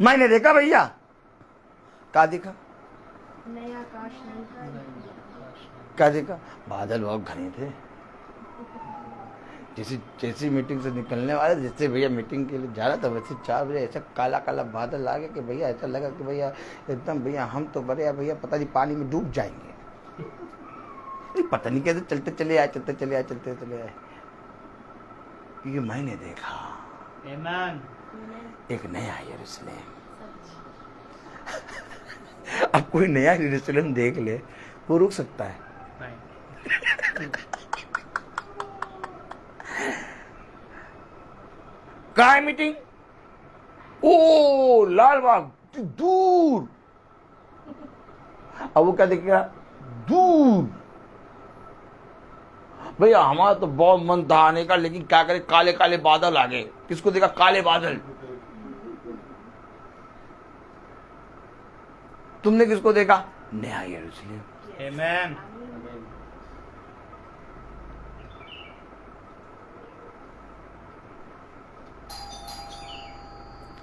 मैंने देखा भैया। क्या देखा? नया आकाश नहीं। क्या देखा? बादल बहुत घने थे, जैसी मीटिंग से निकलने वाले, जैसे भैया मीटिंग के लिए जा रहा था वैसे 4 बजे ऐसा काला काला बादल आ गया कि भैया ऐसा लगा कि भैया एकदम भैया हम तो बड़े भैया पता नहीं पानी में डूब जाएंगे। पता नहीं कैसे चलते चले आए, क्योंकि मैंने देखा एक नया यरूशलेम। अब कोई नया यरूशलेम देख ले, वो रुक सकता है? कहाँ है मीटिंग? ओ लाल बाग दूर। अब वो क्या देखेगा? दूर। भैया हमारा तो बहुत मन था आने का, लेकिन क्या करे काले काले बादल आ गए। किसको देखा? काले बादल। तुमने किसको देखा? नया यरूशलेम। Amen.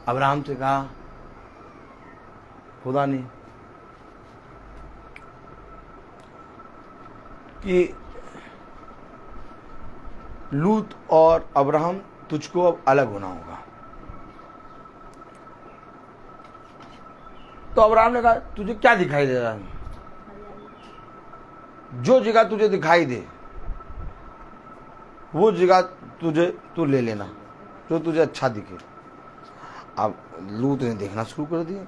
अब्राहम से कहा खुदा ने कि लूत और अब्राहम तुझको अब अलग होना होगा। तो अब्राहम ने कहा तुझे क्या दिखाई दे रहा है? जो जगह तुझे दिखाई दे वो जगह तू ले लेना, जो तुझे अच्छा दिखे। अब लूत ने देखना शुरू कर दिया।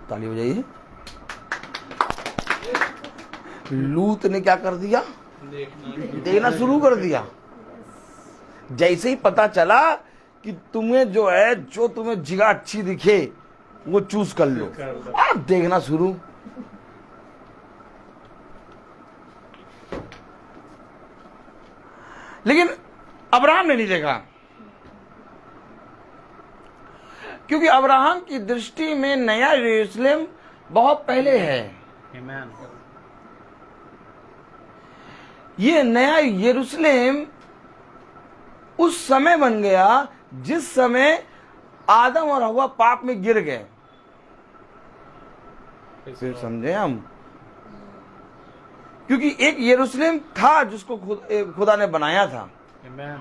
ताली बजाइए। लूत ने क्या कर दिया? देखना शुरू कर दिया। जैसे ही पता चला कि तुम्हें जो है, जो तुम्हें जगह अच्छी दिखे वो चूज कर लो, आप देखना शुरू। लेकिन अब्राहम ने नहीं देखा, क्योंकि अब्राहम की दृष्टि में नया यरूशलेम बहुत पहले है। Amen. ये नया यरूशलेम उस समय बन गया जिस समय आदम और हव्वा पाप में गिर गए। फिर समझे हम? क्योंकि एक यरूशलेम था जिसको खुदा ने बनाया था, Amen.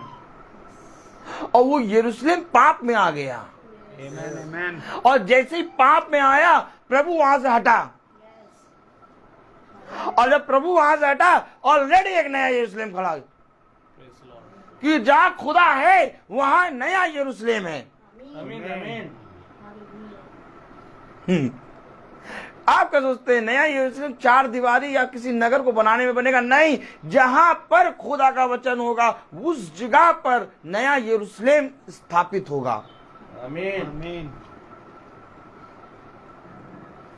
और वो यरूशलेम पाप में आ गया। Amen. Amen. और जैसे ही पाप में आया प्रभु वहां से हटा, और जब प्रभु वहां से हटा ऑलरेडी एक नया यरूशलेम खड़ा है। Praise the Lord. कि जहां खुदा है वहां नया यरूशलेम है। Amen. Amen. आप क्या सोचते हैं नया यरूशलेम चार दीवारी या किसी नगर को बनाने में बनेगा? नहीं, जहां पर खुदा का वचन होगा उस जगह पर नया यरूशलेम स्थापित होगा। Amen. Amen.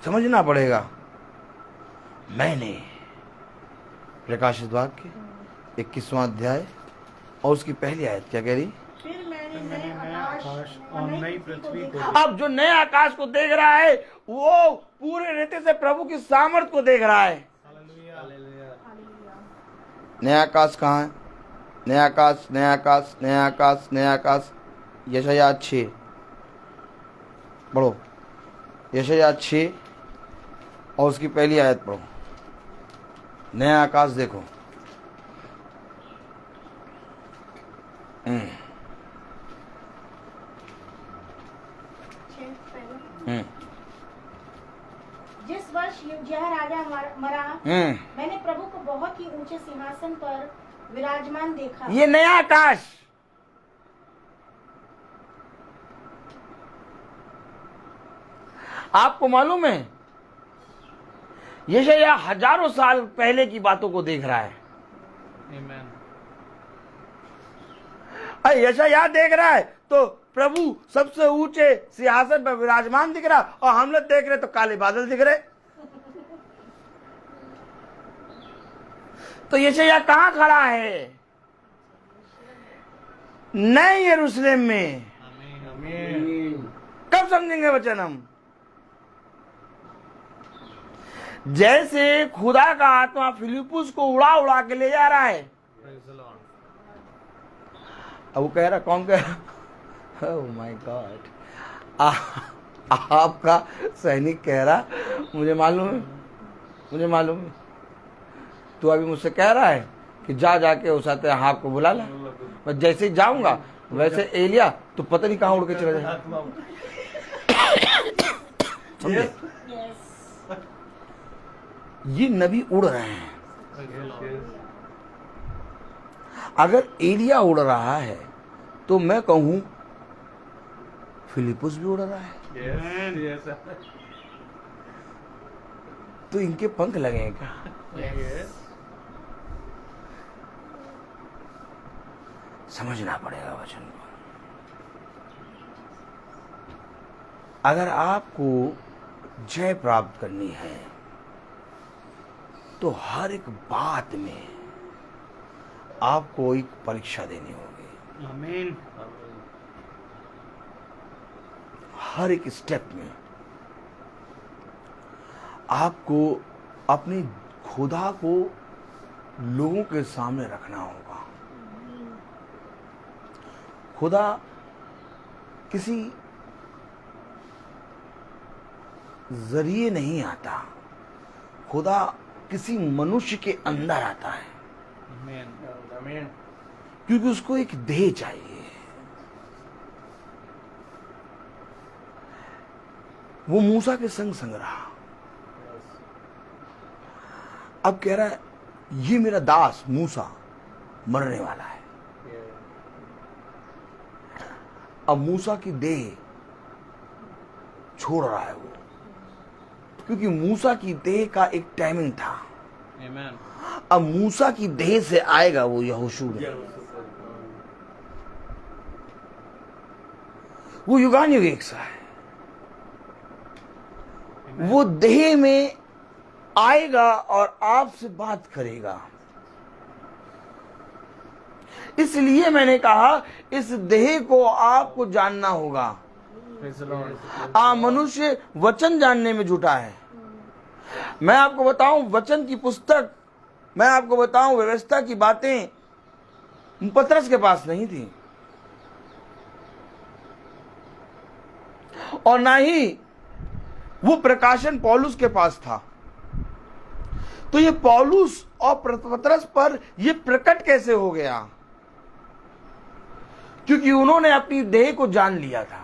समझना पड़ेगा। मैंने प्रकाशित वाक्य 21वां अध्याय और उसकी पहली आयत क्या कह रही? फिर मैंने मैंने नए आकाश और नई पृथ्वी को अब जो नए आकाश को देख रहा है वो पूरे रीति से प्रभु की सामर्थ को देख रहा है। नया आकाश कहाँ है? नया आकाश, नया आकाश, नया आकाश, नया आकाश। यशायाह 6 पढ़ो। यशायाह 6 और उसकी पहली आयत पढ़ो। नया आकाश देखो। जिस वर्ष यूजिया राजा मरा, मैंने प्रभु को बहुत ही ऊंचे सिंहासन पर विराजमान देखा। ये नया आकाश। आपको मालूम है यशायाह हजारों साल पहले की बातों को देख रहा है। Amen. यशायाह देख रहा है तो प्रभु सबसे ऊंचे सिंहासन पर विराजमान दिख रहा, और हम लोग देख रहे तो काले बादल दिख रहे। तो यशायाह कहां खड़ा है? नए यरूशलेम में। Amen. कब समझेंगे वचन हम? जैसे खुदा का आत्मा फिलिपुस को उड़ा उड़ा के ले जा रहा है। Praise the Lord. अब वो कह रहा, कौन कह रहा? ओह माय गॉड, आपका सैनिक कह रहा मुझे मालूम है, मुझे मालूम है। तू अभी मुझसे कह रहा है कि जा जाके उस आते हाथ को बुला ला। मैं जैसे ही जाऊंगा वैसे एलिया तो पता नहीं कहाँ उड़ के चला जाए। समझे? ये नबी उड़ रहे हैं। अगर एलिया उड़ रहा है तो मैं कहूं फिलिपुस भी उड़ रहा है। Yes. Yes. तो इनके पंख लगेंगे क्या? Yes. समझना पड़ेगा वचन को। अगर आपको जय प्राप्त करनी है तो हर एक बात में आपको एक परीक्षा देनी होगी। Amen. हर एक स्टेप में आपको अपने खुदा को लोगों के सामने रखना होगा। खुदा किसी जरिए नहीं आता, खुदा किसी मनुष्य के अंदर आता है, आमीन। क्योंकि उसको एक देह चाहिए। वो मूसा के संग संग रहा, अब कह रहा है ये मेरा दास मूसा मरने वाला है। अब मूसा की देह छोड़ रहा है वो, क्योंकि मूसा की देह का एक टाइमिंग था। आमीन। अब मूसा की देह से आएगा वो यहोशू में, वो युगानुयुग एक सा है। वो देह में आएगा और आपसे बात करेगा। इसलिए मैंने कहा इस देह को आपको जानना होगा। मनुष्य वचन जानने में जुटा है। मैं आपको बताऊं वचन की पुस्तक, मैं आपको बताऊं व्यवस्था की बातें पतरस के पास नहीं थी, और ना ही वो प्रकाशन पौलुस के पास था। तो ये पौलुस और पतरस पर ये प्रकट कैसे हो गया? क्योंकि उन्होंने अपनी देह को जान लिया था।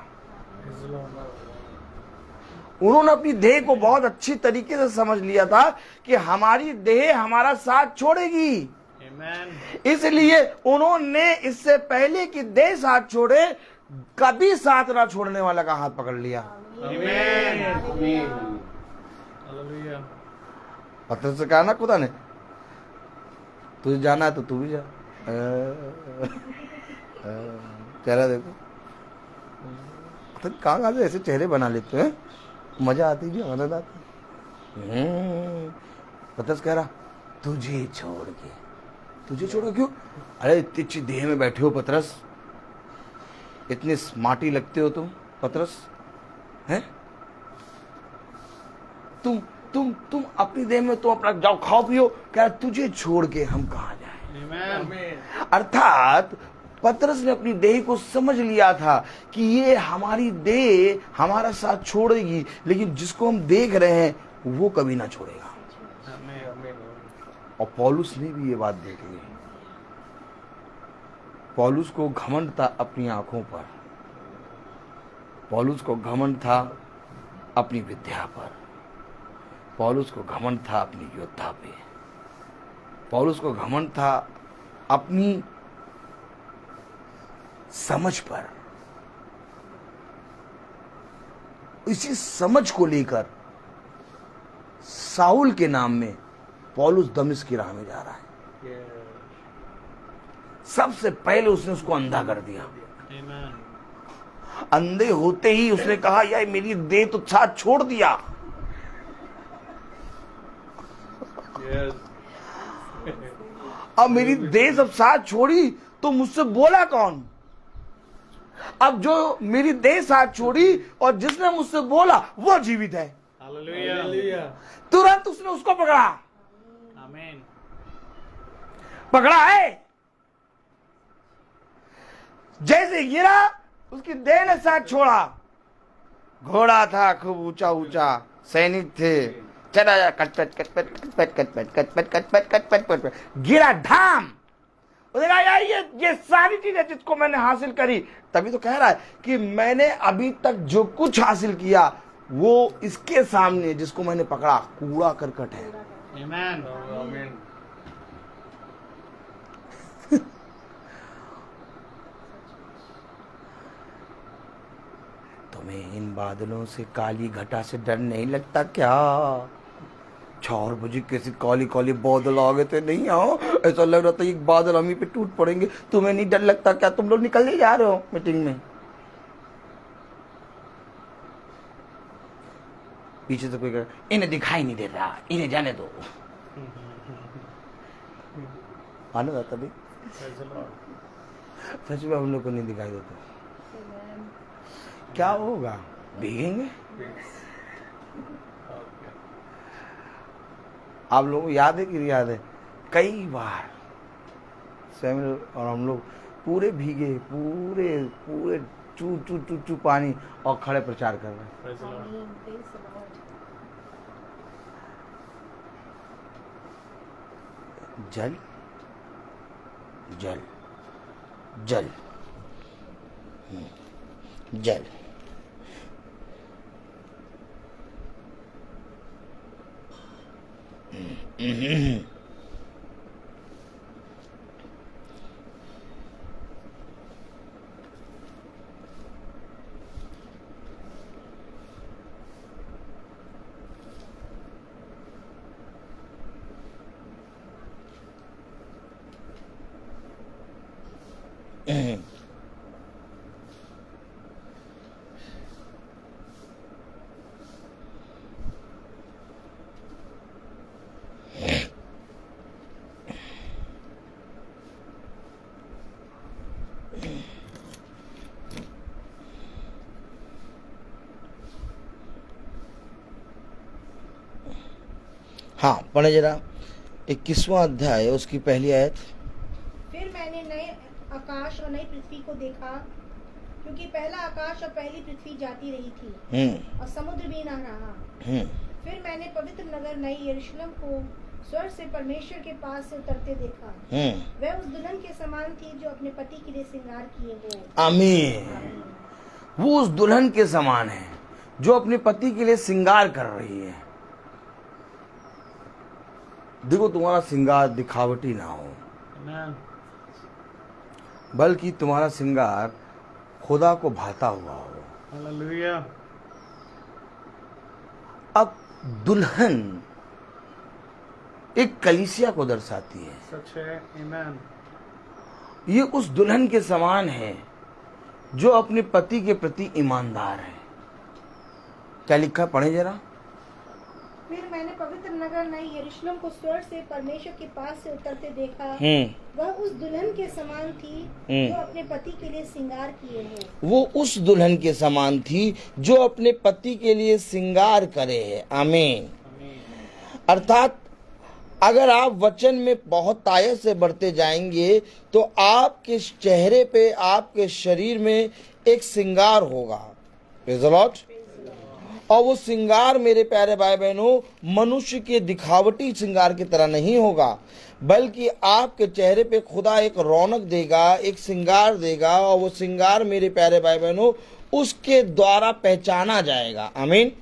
उन्होंने अपनी देह को बहुत अच्छी तरीके से समझ लिया था कि हमारी देह हमारा साथ छोड़ेगी। इसलिए उन्होंने इससे पहले कि देह साथ छोड़े, कभी साथ ना छोड़ने वाला का हाथ पकड़ लिया। पत्थर से कहा ना खुदा ने, तुझे जाना है तो तू भी जा। चेहरा देखो, तो कहाँ से ऐसे चेहरे बना लेते हैं, मजा आती भी, आनंद आती। पतरस कह रहा तुझे छोड़ के, तुझे छोड़ के क्यों? अरे इतनी अच्छी देह में बैठे हो पतरस, इतने स्मार्टी लगते हो तुम पतरस, हैं? तुम अपनी देह में तुम अपना जाओ खाओ पियो, क्या तुझे छोड़ के हम कहाँ जाएं? अर्थात पतरस ने अपनी देह को समझ लिया था कि ये हमारी देह हमारा साथ छोड़ेगी, लेकिन जिसको हम देख रहे हैं वो कभी ना छोड़ेगा। और पौलुस ने भी ये बात देख ली। पौलुस को घमंड था अपनी आंखों पर, पौलुस को घमंड था अपनी विद्या पर, पौलुस को घमंड था अपनी योद्धा पे, पौलुस को घमंड था अपनी समझ पर। इसी समझ को लेकर साउल के नाम में पौलुस दमिश्क की राह में जा रहा है। सबसे पहले उसने उसको अंधा कर दिया। अंधे होते ही उसने कहा यार मेरी देह तो साथ छोड़ दिया। अब मेरी देह सब साथ छोड़ी तो मुझसे बोला कौन? अब जो मेरी देह साथ छोड़ी और जिसने मुझसे बोला वो जीवित है। तुरंत उसने उसको पकड़ा। आमीन। पकड़ा है, जैसे गिरा उसकी देह ने साथ छोड़ा। घोड़ा था खूब ऊंचा ऊंचा, सैनिक थे, चला जा कटपट कटपट कटपट कटपट कटपट कटपट कटपट कटपट, गिरा धाम। उसने कहा यार ये सारी चीजें जिसको मैंने हासिल करी, तभी तो कह रहा है कि मैंने अभी तक जो कुछ हासिल किया वो इसके सामने जिसको मैंने पकड़ा कूड़ा करकट है। आमीन। तुम्हें इन बादलों से, काली घटा से डर नहीं लगता क्या? 4 बजे कैसे काली काली बादल आ गए थे, नहीं आओ, ऐसा लग रहा था एक बादल हम ही पे टूट पड़ेंगे। तुम्हें नहीं डर लगता क्या? तुम लोग निकल नहीं जा रहे हो मीटिंग में? पीछे से कोई कह इन्हें दिखाई नहीं दे रहा, इन्हें जाने दो। आनंद आता भाई, सच में हम लोग को नहीं दिखाई देता। क्या होगा? भीगेंगे। आप लोगों को याद है कि नहीं याद है? कई बार सैमुअल और हम लोग पूरे भीगे, पूरे पूरे चू चू चू चू पानी और खड़े प्रचार कर रहे हैं। Praise the Lord. जल जल जल जल। हाँ, पढ़े जरा 21वां अध्याय उसकी पहली आयत। फिर मैंने नए आकाश और नई पृथ्वी को देखा, क्योंकि पहला आकाश और पहली पृथ्वी जाती रही थी और समुद्र भी न रहा। फिर मैंने पवित्र नगर नई यरूशलेम को स्वर्ग से परमेश्वर के पास से उतरते देखा। वह उस दुल्हन के समान थी जो अपने पति के लिए श्रृंगार किए हो। आमीन। वो उस दुल्हन के समान है जो अपने पति के लिए श्रृंगार कर रही है। देखो, तुम्हारा श्रृंगार दिखावटी ना हो, Amen. बल्कि तुम्हारा श्रृंगार खुदा को भाता हुआ हो। Hallelujah. अब दुल्हन एक कलीसिया को दर्शाती है। सच है। Amen. ये उस दुल्हन के समान है जो अपने पति के प्रति ईमानदार है। क्या लिखा, पढ़े जरा। फिर मैंने पवित्र नगर नई यरूशलेम को स्वर्ग से परमेश्वर के पास से उतरते देखा। वह उस दुल्हन के समान थी जो अपने पति के लिए श्रृंगार किए हो। वो उस दुल्हन के समान थी जो अपने पति के लिए श्रृंगार करे है। आमीन। अर्थात अगर आप वचन में बहुत तायत से बढ़ते जाएंगे तो आपके चेहरे पे, आपके शरीर में एक श्रृंगार होगा। Praise the Lord. और वो श्रृंगार मेरे प्यारे भाई बहनों मनुष्य के दिखावटी श्रृंगार की तरह नहीं होगा, बल्कि आपके चेहरे पे खुदा एक रौनक देगा, एक श्रृंगार देगा, और वो श्रृंगार मेरे प्यारे भाई बहनों उसके द्वारा पहचाना जाएगा। आमीन।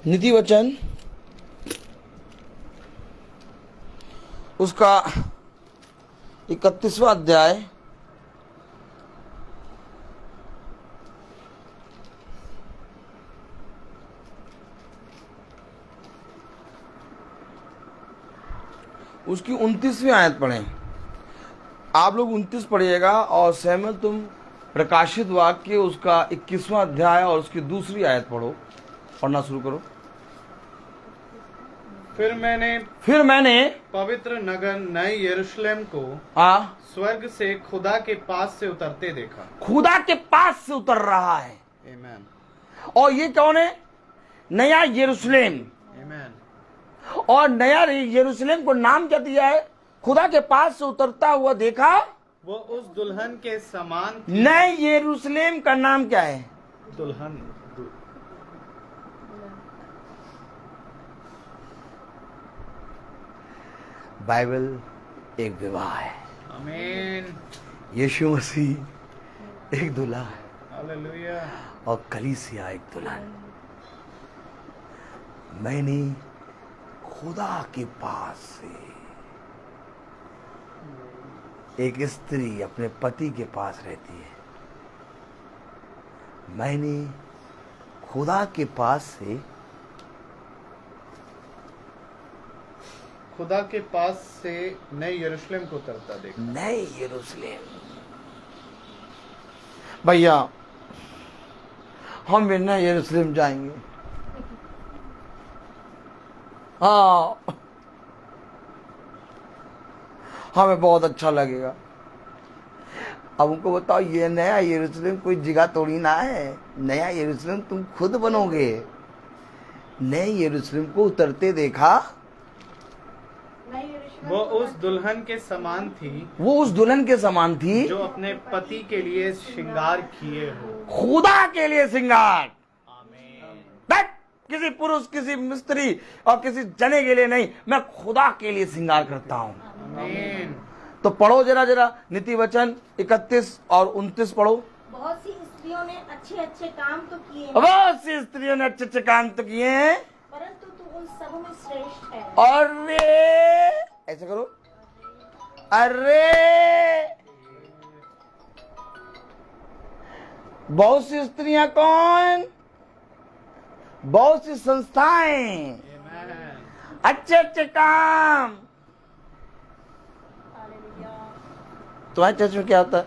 नीति वचन उसका 31वां अध्याय उसकी 29वीं आयत पढ़ें। आप लोग 29 पढ़िएगा और सैमुअल तुम प्रकाशित वाक्य उसका 21वां अध्याय और उसकी दूसरी आयत पढ़ो, पढ़ना शुरू करो। फिर मैंने पवित्र नगर नई यरूशलेम को स्वर्ग से खुदा के पास से उतरते देखा। खुदा के पास से उतर रहा है। Amen. और ये कौन है? नया यरूशलेम। Amen. और नया यरूशलेम को नाम क्या दिया है? खुदा के पास से उतरता हुआ देखा। वो उस दुल्हन के समान थी। नए यरूशलेम का नाम क्या है? दुल्हन। बाइबल एक विवाह है। आमीन। यीशु मसीह एक दूल्हा है हालेलुया। और कलीसिया एक दुल्हन। मैंने खुदा के पास से, एक स्त्री अपने पति के पास रहती है, मैंने खुदा के पास से, खुदा के पास से नए यरूशलेम को उतरता देखा। नए यरूशलेम। भैया हम भी नए यरूशलेम जाएंगे। हाँ, हमें बहुत अच्छा लगेगा। अब उनको बताओ, ये नया यरूशलेम कोई जगह थोड़ी ना है, नया यरूशलेम तुम खुद बनोगे। नए यरूशलेम को उतरते देखा, वो उस दुल्हन के समान थी, वो उस दुल्हन के समान थी जो अपने पति के लिए श्रृंगार किए हो। खुदा के लिए श्रृंगार। आमीन। बट किसी पुरुष, किसी मिस्त्री और किसी जने के लिए नहीं, मैं खुदा के लिए श्रृंगार करता हूँ। आमीन। तो पढ़ो जरा नीति वचन 31 और 29 पढ़ो। बहुत सी स्त्रियों ने अच्छे अच्छे काम तो किए हैं, बहुत सी स्त्रियों ने अच्छे अच्छे काम तो किए हैं, परंतु तू उन सब में श्रेष्ठ है। अरे ऐसे करो, अरे बहुत सी स्त्रियां कौन? बहुत सी संस्थाएं, आमीन। अच्छे अच्छे काम। तुम्हारे चर्च में क्या होता है?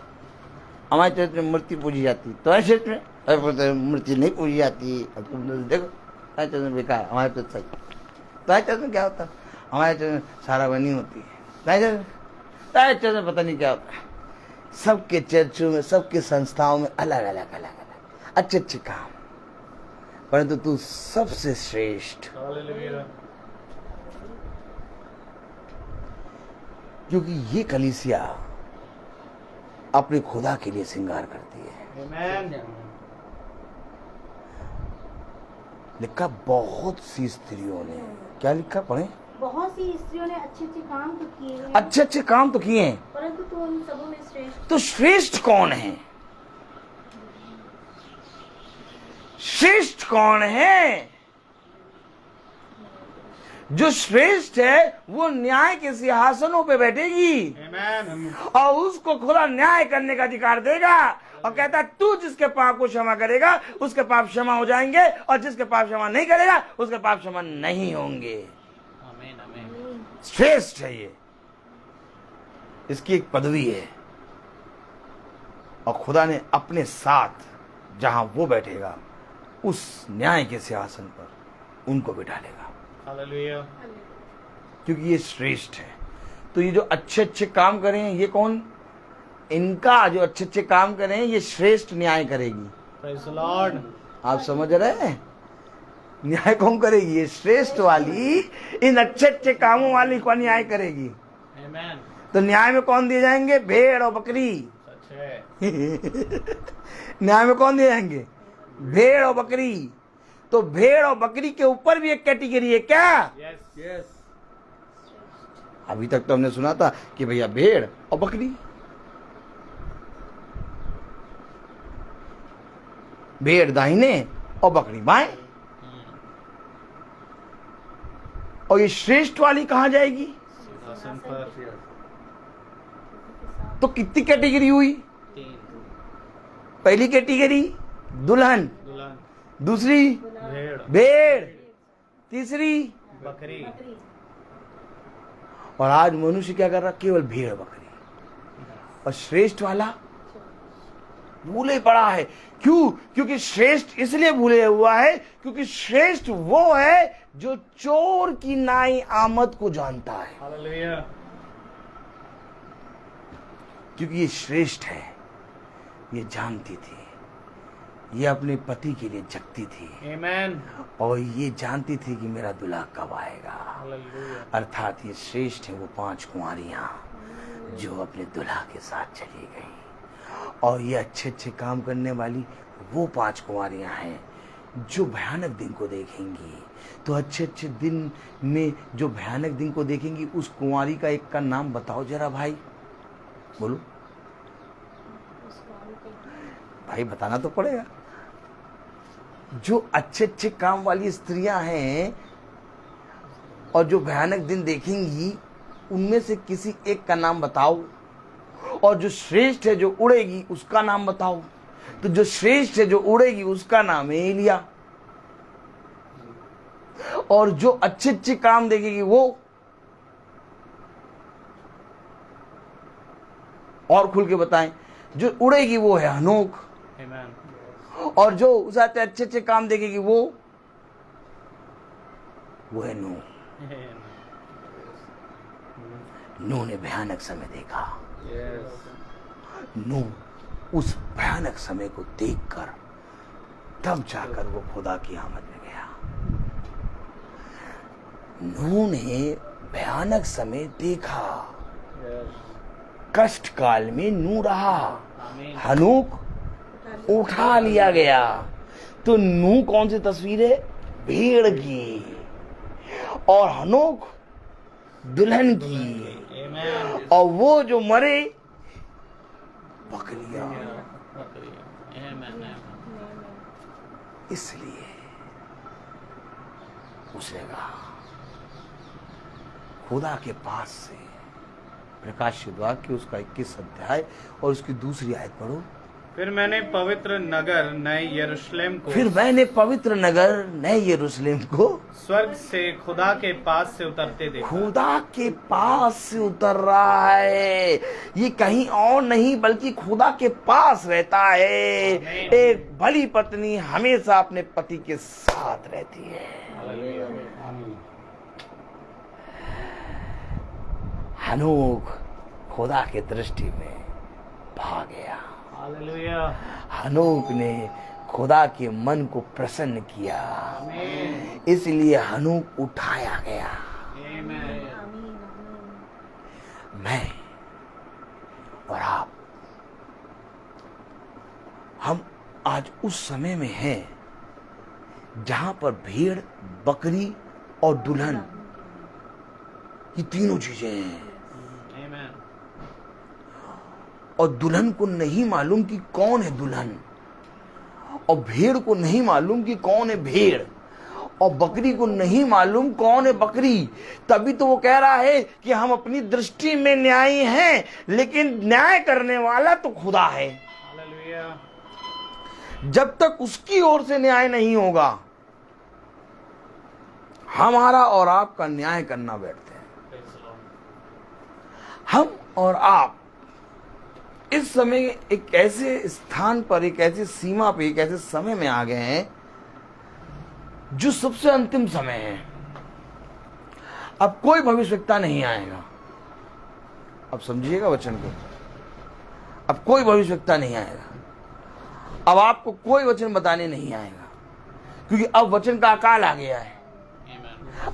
हमारे चर्च में मूर्ति पूजी जाती है, तुम्हारे चर्च में अरे बोलते हैं, मूर्ति नहीं पूजी जाती। अब तुम देखो, तुम्हारे चर्च में बेकार, हमारे चर्च सही। तुम्हारे चर्च में क्या होता है? हमारे चर्च में सारा बनी होती है। तुम्हारे चर्च में पता नहीं क्या होता है। सबके चर्चों में, सबके संस्थाओं में अलग अलग अच्छे अच्छे काम, परंतु तू सबसे श्रेष्ठ, हालेलुया। क्योंकि ये कलीसिया अपने खुदा के लिए श्रृंगार करती है। आमीन। लिखा बहुत सी स्त्रियों ने, क्या लिखा पढ़े? बहुत सी स्त्रियों ने अच्छे अच्छे काम तो किए हैं, अच्छे अच्छे काम तो किए हैं, परंतु तू उन सबों में श्रेष्ठ। तो श्रेष्ठ कौन है? श्रेष्ठ कौन है? जो श्रेष्ठ है वो न्याय के सिंहासनों पे बैठेगी आमीन। और उसको खुदा न्याय करने का अधिकार देगा और कहता है तू जिसके पाप को क्षमा करेगा उसके पाप क्षमा हो जाएंगे, और जिसके पाप क्षमा नहीं करेगा उसके पाप क्षमा नहीं होंगे। आमीन। आमीन। श्रेष्ठ है ये, इसकी एक पदवी है, और खुदा ने अपने साथ जहां वो बैठेगा उस न्याय के सिंहासन पर उनको बिठालेगा, हालेलुया। क्योंकि ये श्रेष्ठ है। तो ये जो अच्छे अच्छे काम करें, ये कौन? इनका जो अच्छे अच्छे काम करें, ये श्रेष्ठ न्याय करेगी। Praise the Lord. आप समझ रहे हैं? न्याय कौन करेगी? ये श्रेष्ठ वाली इन अच्छे अच्छे कामों वाली को न्याय करेगी। आमीन। तो न्याय में कौन दिए जाएंगे? भेड़ और बकरी। सच है। न्याय में कौन दिए जाएंगे? भेड़ और बकरी। तो भेड़ और बकरी के ऊपर भी एक कैटेगरी है क्या? Yes yes. अभी तक तो हमने सुना था कि भैया भेड़ और बकरी, भेड़ दाहिने और बकरी बाएं। और ये श्रेष्ठ वाली कहां जाएगी? सिंहासन पर। तो कितनी कैटेगरी हुई? 3। पहली कैटेगरी दुल्हन, दुल्हन, दूसरी भेड़, भेड़, तीसरी, बकरी। और आज मनुष्य क्या कर रहा? केवल भेड़ बकरी। और श्रेष्ठ वाला भूले पड़ा है। क्यों? क्योंकि श्रेष्ठ इसलिए भूले हुआ है क्योंकि श्रेष्ठ वो है जो चोर की नाई आमद को जानता है। हालेलुया। क्योंकि ये श्रेष्ठ है, ये जानती थी, ये अपने पति के लिए जगती थी, आमीन। और ये जानती थी कि मेरा दूल्हा कब आएगा। हालेलुया। अर्थात ये श्रेष्ठ है वो 5 कुंवारियां जो अपने दूल्हा के साथ चली गई, और ये अच्छे अच्छे काम करने वाली वो 5 कुंवारियां हैं जो भयानक दिन को देखेंगी। तो अच्छे अच्छे दिन में जो भयानक दिन को देखेंगी, उस कुंवारी का एक का नाम बताओ जरा भाई, बोलो भाई, बताना तो पड़ेगा। जो अच्छे अच्छे काम वाली स्त्रियां हैं और जो भयानक दिन देखेंगी, उनमें से किसी एक का नाम बताओ। और जो श्रेष्ठ है जो उड़ेगी उसका नाम बताओ। तो जो श्रेष्ठ है जो उड़ेगी उसका नाम है एलिया। और जो अच्छे अच्छे काम देखेगी वो, और खुल के बताएं, जो उड़ेगी वो है हनोक। आमीन। और जो उस आते अच्छे अच्छे काम देखेगी वो है नूह। नूह ने भयानक समय देखा। यस। नूह उस भयानक समय को देखकर तब जाकर वो खुदा की आमद में गया। नूह ने भयानक समय देखा, कष्ट काल में नूह रहा, हनोक उठा लिया गया। तो नूह कौन सी तस्वीर है? भेड़ की, और हनोक दुल्हन की, और वो जो मरे बकरियां। इसलिए उसने कहा खुदा के पास से प्रकाशित वाक्य उसका 21 अध्याय और उसकी दूसरी आयत पढ़ो। फिर मैंने पवित्र नगर नए यरूशलेम को स्वर्ग से खुदा के पास से उतरते देखा। खुदा के पास से उतर रहा है, ये कहीं और नहीं बल्कि खुदा के पास रहता है। एक भली पत्नी हमेशा अपने पति के साथ रहती है। हनोक खुदा के दृष्टि में भाग गया। हालेलुया। हनोक ने खुदा के मन को प्रसन्न किया, इसलिए हनोक उठाया गया। मैं और आप, हम आज उस समय में हैं जहां पर भेड़, बकरी और दुल्हन, ये तीनों चीजें हैं। और दुल्हन को नहीं मालूम कि कौन है दुल्हन, और भेड़ को नहीं मालूम कि कौन है भेड़, और बकरी को नहीं मालूम कौन है बकरी। तभी तो वो कह रहा है कि हम अपनी दृष्टि में न्यायी हैं, लेकिन न्याय करने वाला तो खुदा है। जब तक उसकी ओर से न्याय नहीं होगा, हमारा और आपका न्याय करना बैठते हैं। हम और आप इस समय एक ऐसे स्थान पर, एक ऐसी सीमा पे, एक ऐसे समय में आ गए हैं जो सबसे अंतिम समय है। अब कोई भविष्यवक्ता नहीं आएगा। अब समझिएगा वचन को, अब कोई भविष्यवक्ता नहीं आएगा। अब आपको कोई वचन बताने नहीं आएगा, क्योंकि अब वचन का अकाल आ गया है।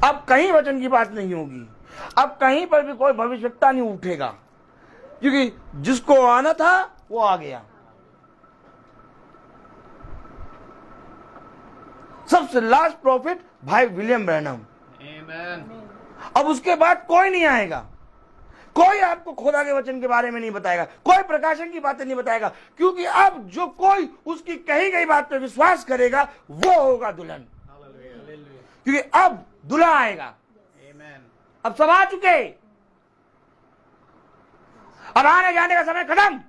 अब कहीं वचन की बात नहीं होगी, अब कहीं पर भी कोई भविष्यवक्ता नहीं उठेगा, क्योंकि जिसको आना था वो आ गया। सबसे लास्ट प्रॉफिट भाई विलियम ब्रैनम। अब उसके बाद कोई नहीं आएगा, कोई आपको खुदा के वचन के बारे में नहीं बताएगा, कोई प्रकाशन की बातें नहीं बताएगा, क्योंकि अब जो कोई उसकी कही गई बात पर विश्वास करेगा वो होगा दुल्हन। क्योंकि अब दुल्हा आएगा। अब सब आ चुके, अब आने जाने का समय खत्म।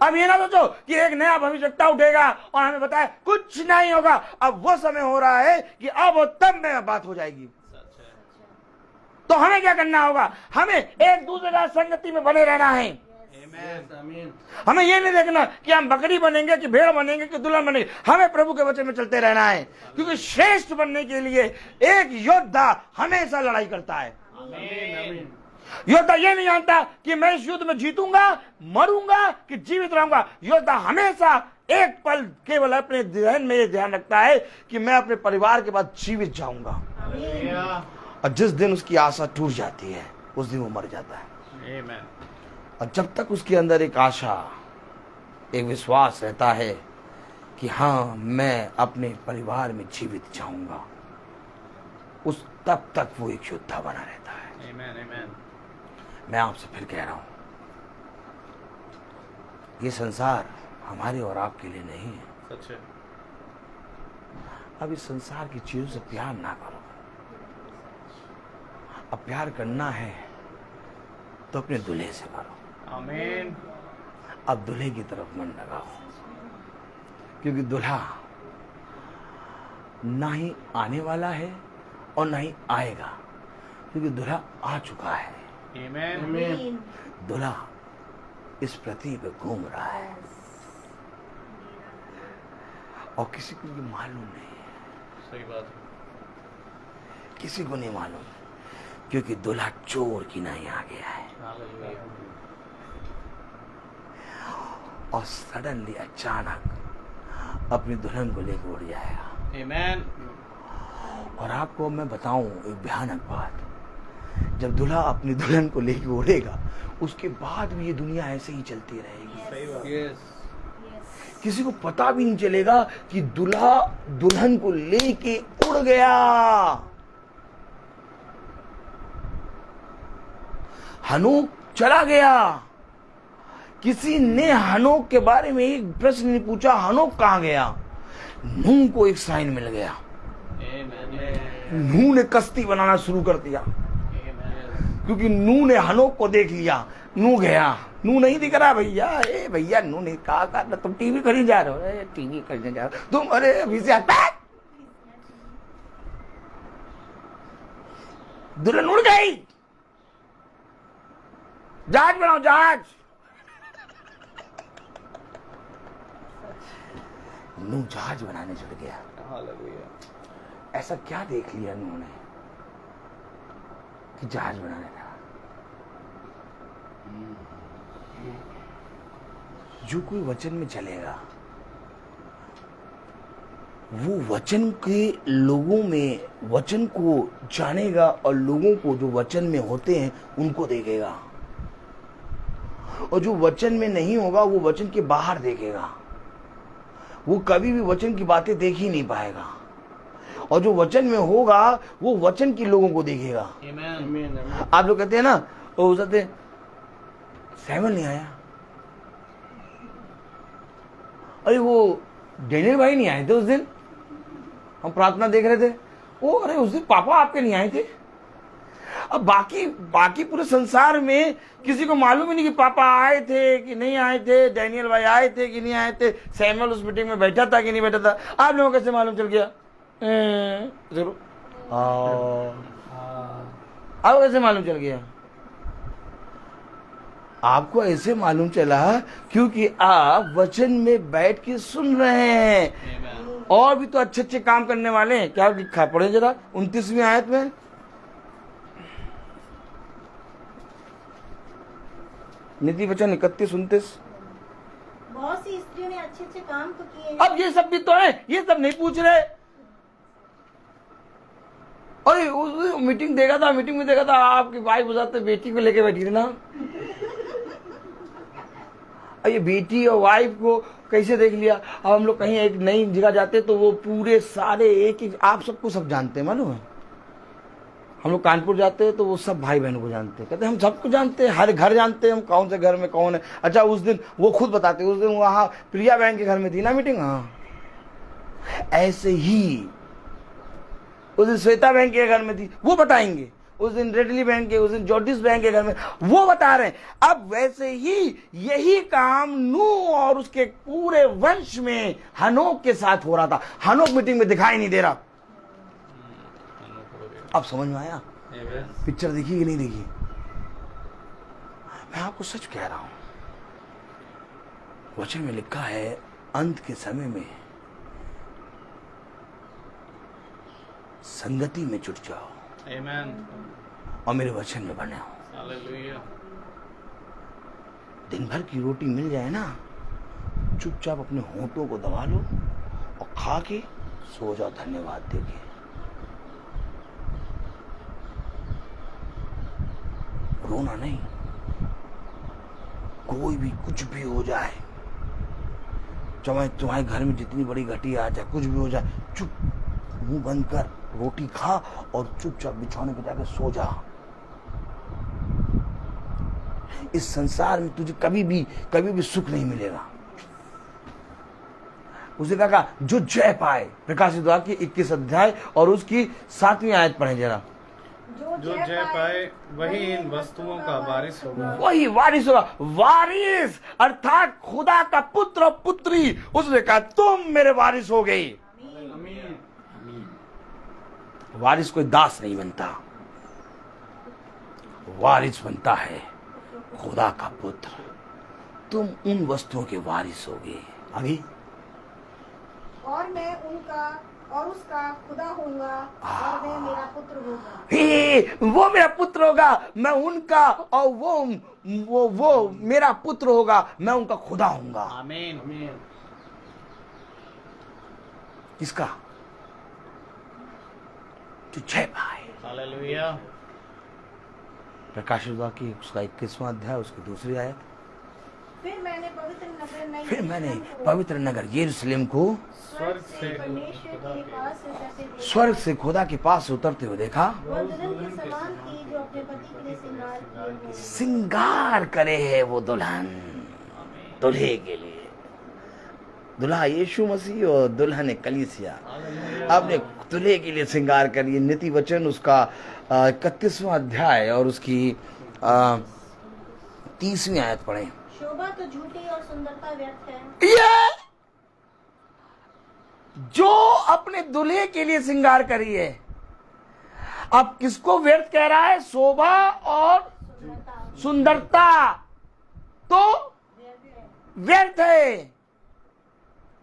अब ये ना सोचो कि एक नया भविष्यवक्ता उठेगा और हमें बताए, कुछ नहीं होगा। अब वो समय हो रहा है कि अब तब में बात हो जाएगी। तो हमें क्या करना होगा? हमें एक दूसरे का संगति में बने रहना है। हमें ये नहीं देखना कि हम बकरी बनेंगे कि भेड़ बनेंगे कि दुल्हन बनेंगे। हमें प्रभु के वचन में चलते रहना है, क्योंकि श्रेष्ठ बनने के लिए एक योद्धा हमेशा लड़ाई करता है। योद्धा ये नहीं जानता कि मैं इस युद्ध में जीतूंगा, मरूंगा कि जीवित रहूंगा। योद्धा हमेशा एक पल केवल अपने ध्यान में ये ध्यान रखता है कि मैं अपने परिवार के बाद जीवित जाऊंगा। और जिस दिन उसकी आशा टूट जाती है उस दिन वो मर जाता है। और जब तक उसके अंदर एक आशा, एक विश्वास रहता है कि हाँ मैं अपने परिवार में जीवित जाऊंगा, उस तब तक वो एक योद्धा बना रहता है। मैं आपसे फिर कह रहा हूं, ये संसार हमारे और आपके लिए नहीं है। सच है। अब इस संसार की चीजों से प्यार ना करो। अब प्यार करना है तो अपने दूल्हे से करो। आमीन। अब दूल्हे की तरफ मन लगाओ, क्योंकि दूल्हा ना ही आने वाला है और ना ही आएगा, क्योंकि दूल्हा आ चुका है। आमीन। दूल्हा इस पृथ्वी पे घूम रहा है और किसी को ये मालूम नहीं है। सही बात है। किसी को नहीं मालूम, क्योंकि दूल्हा चोर की नहीं आ गया है। और सडनली अचानक अपनी दुल्हन को लेकर उड़ जाएगा। आमीन। और आपको मैं बताऊं एक भयानक बात, जब दूल्हा अपनी दुल्हन को लेकर उड़ेगा उसके बाद भी ये दुनिया ऐसे ही चलती रहेगी। यस। किसी को पता भी नहीं चलेगा कि दूल्हा दुल्हन को लेके उड़ गया। हनोक चला गया। किसी ने हनोक के बारे में एक प्रश्न नहीं पूछा, हनोक कहां गया। नूह को एक साइन मिल गया। नूह ने कश्ती बनाना शुरू कर दिया क्योंकि नूह ने हनोक को देख लिया। नूह गया, नूह नहीं दिख रहा भैया। ए भैया नूह नहीं कहा तुम टीवी खरीदने जा रहे हो। टीवी खरीदने जा रहे हो तुम, अरे अभी से आता है। दुल्हन उड़ गई। जहाज बनाओ जहाज। नूह जहाज बनाने चढ़ गया। ऐसा क्या देख लिया नूह ने कि जहाज बनाने लगा। जो कोई वचन में चलेगा वो वचन के लोगों में वचन को जानेगा और लोगों को जो वचन में होते हैं उनको देखेगा, और जो वचन में नहीं होगा वो वचन के बाहर देखेगा। वो कभी भी वचन की बातें देख ही नहीं पाएगा, और जो वचन में होगा वो वचन के लोगों को देखेगा। आप लोग कहते हैं ना, वो कहते सैमुअल नहीं आया, अरे वो डेनियल भाई नहीं आए थे उस दिन, हम प्रार्थना देख रहे थे। वो अरे उस दिन पापा आपके नहीं आए थे। अब बाकी पूरे संसार में किसी को मालूम ही नहीं कि पापा आए थे कि नहीं आए थे, डेनियल भाई आए थे कि नहीं आए थे, सैमुअल उस मीटिंग में बैठा था कि नहीं बैठा था। आप लोगों को कैसे मालूम चल गया? जरूर आपको कैसे मालूम चल गया? आपको ऐसे मालूम चला क्योंकि आप वचन में बैठ के सुन रहे हैं। और भी तो अच्छे अच्छे काम करने वाले हैं। क्या लिखा पढ़े जरा 29वीं आयत में। नीति वचन 31-29। बहुत सी स्त्रियों ने अच्छे अच्छे काम तो किए। अब ये सब भी तो है, ये सब नहीं पूछ रहे। अरे उस मीटिंग देखा था, मीटिंग में देखा था आपकी वाइफ बुझाते बेटी को लेके बैठी थी ना। ये बेटी और वाइफ को कैसे देख लिया। अब हम लोग कहीं एक नई जगह जाते तो वो पूरे सारे एक आप सबको सब जानते हैं, मालूम है। हम लोग कानपुर जाते हैं तो वो सब भाई बहनों को जानते हैं, कहते हैं हम सबको जानते हैं, हर घर जानते हैं हम, कौन से घर में कौन है। अच्छा उस दिन वो खुद बताते, उस दिन वहाँ प्रिया बहन के घर में थी ना मीटिंग। हाँ ऐसे ही उस दिन श्वेता बहन के घर में थी, वो बताएंगे। उस दिन रेडली बहन के, उस दिन जॉर्डिस बहन के घर में, वो बता रहे हैं। अब वैसे ही यही काम नूह और उसके पूरे वंश में हनोक के साथ हो रहा था। हनोक मीटिंग में दिखाई नहीं दे रहा। अब समझ में आया? पिक्चर देखी कि नहीं देखी? मैं आपको सच कह रहा हूं, वचन में लिखा है अंत के समय में संगति में जुट जाओ और मेरे वचन में बने हो। दिन भर की रोटी मिल जाए ना, चुपचाप अपने होंठों को दबा लो और खा के सो जाओ धन्यवाद देके। रोना नहीं। कोई भी कुछ भी हो जाए, चाहे तुम्हारे घर में जितनी बड़ी घटी आ जाए, कुछ भी हो जाए, चुप मुंह बंद कर, रोटी खा और चुपचाप बिछौने पे जाकर सो जा। इस संसार में तुझे कभी भी सुख नहीं मिलेगा। उसने कहा जो जय पाए, प्रकाशित वाक्य 21 अध्याय और उसकी 7वीं आयत पढ़े जरा। जो जय पाए वही इन वस्तुओं का वारिस होगा। वही वारिस होगा। वारिस अर्थात खुदा का पुत्र और पुत्री। उसने कहा तुम मेरे वारिस हो गई। वारिस कोई दास नहीं बनता, वारिस बनता है खुदा का पुत्र। तुम उन वस्तुओं के वारिस होगे। अभी और मैं उनका और उसका खुदा होऊंगा और वह मेरा पुत्र होगा। वो मेरा पुत्र होगा, मैं उनका, और वो मेरा पुत्र होगा, मैं उनका खुदा होऊंगा। आमीन। किसका? जो जय पाए। हालेलुया। प्रकाशित वाक्य उसका 21वां अध्याय उसकी दूसरी आयत। फिर मैंने पवित्र नगर यरूशलेम को स्वर्ग से परमेश्वर के पास से उतरते देखा। स्वर्ग से खुदा के पास उतरते हुए देखा। वह दुल्हन के समान थी जो अपने पति के लिए श्रृंगार किए हुए। श्रृंगार करे है वो दुल्हन दूल्हे के लिए। दुल्हा यीशु मसीह और दुल्हन कलीसिया अपने दूल्हे के लिए श्रृंगार करिए। नीति वचन उसका 31वां अध्याय और उसकी 30वीं आयत पढ़े। शोभा तो झूठी और सुंदरता व्यर्थ है। ये जो अपने दूल्हे के लिए श्रृंगार करिए, अब किसको व्यर्थ कह रहा है? शोभा और सुंदरता तो व्यर्थ है।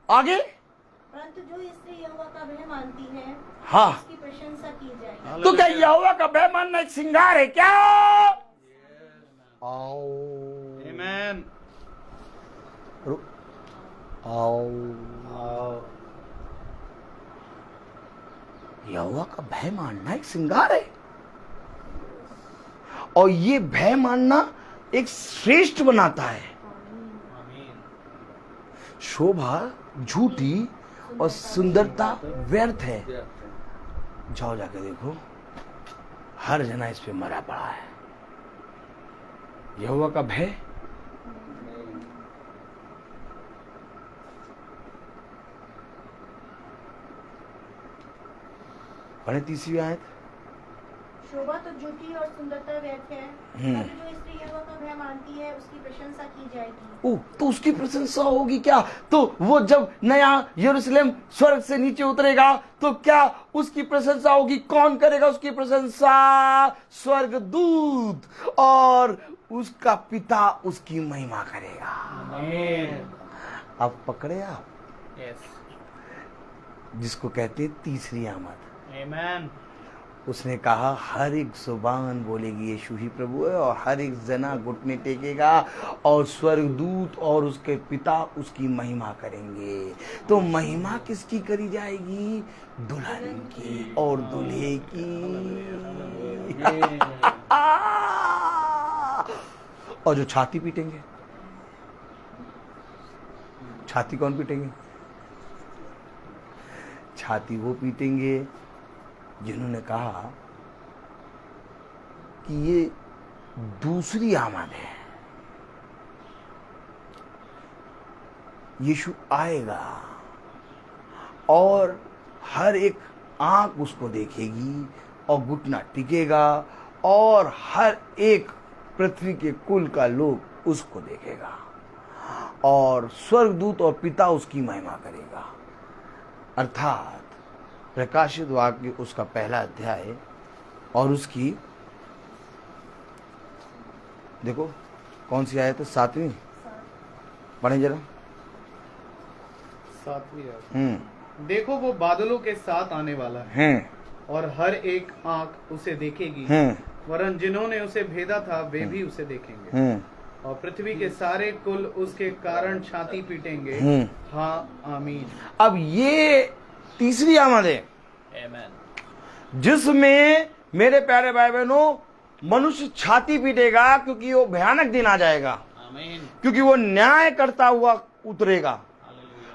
आगे, परंतु जो स्त्री यहोवा का भय मानती है, हाँ, उसकी प्रशंसा की जाएगी। तो क्या यहोवा का भय मानना एक श्रृंगार है क्या? आओ आमीन। आओ, यहोवा का भय मानना एक श्रृंगार है, और ये भय मानना एक श्रेष्ठ बनाता है। शोभा झूठी और सुंदरता व्यर्थ है। जाओ जाके देखो, हर जना इस पे मरा पड़ा है। यहोवा का भय पढ़े 30वीं आयत। शोभा तो झूठी और सुंदरता व्यर्थ है, परंतु जो स्त्री यहोवा का भय मानती है, उसकी प्रशंसा की जाएगी। ओ, तो उसकी प्रशंसा होगी क्या? तो वो जब नया यरूशलेम स्वर्ग से नीचे उतरेगा तो क्या उसकी प्रशंसा होगी? कौन करेगा उसकी प्रशंसा? स्वर्गदूत, और उसका पिता उसकी महिमा करेगा। आमीन। अब पकड़े आप यस। जिसको कहते हैं तीसरी आमद। आमीन। उसने कहा हर एक जुबान बोलेगी यीशु ही प्रभु है, और हर एक जना घुटने टेकेगा, और स्वर्गदूत और उसके पिता उसकी महिमा करेंगे। तो महिमा किसकी करी जाएगी? दुल्हन की और दूल्हे की। और जो छाती पीटेंगे, छाती कौन पीटेंगे? छाती वो पीटेंगे जिन्होंने कहा कि ये दूसरी आमद है, यीशु आएगा और हर एक आंख उसको देखेगी और घुटना टिकेगा, और हर एक पृथ्वी के कुल का लोग उसको देखेगा, और स्वर्गदूत और पिता उसकी महिमा करेगा। अर्थात प्रकाशित वाक्य उसका पहला अध्याय और उसकी, देखो कौन सी आयत है? 7वीं पढ़े जरा। 7वीं आयत। देखो वो बादलों के साथ आने वाला है, और हर एक आंख उसे देखेगी, वरन जिन्होंने उसे भेदा था वे भी उसे देखेंगे, और पृथ्वी के सारे कुल उसके कारण छाती पीटेंगे। हाँ आमीन। अब ये तीसरी आमद है, आमीन, जिसमें मेरे प्यारे भाई बहनों मनुष्य छाती पीटेगा, क्योंकि वो भयानक दिन आ जाएगा। आमीन। क्योंकि वो न्याय करता हुआ उतरेगा।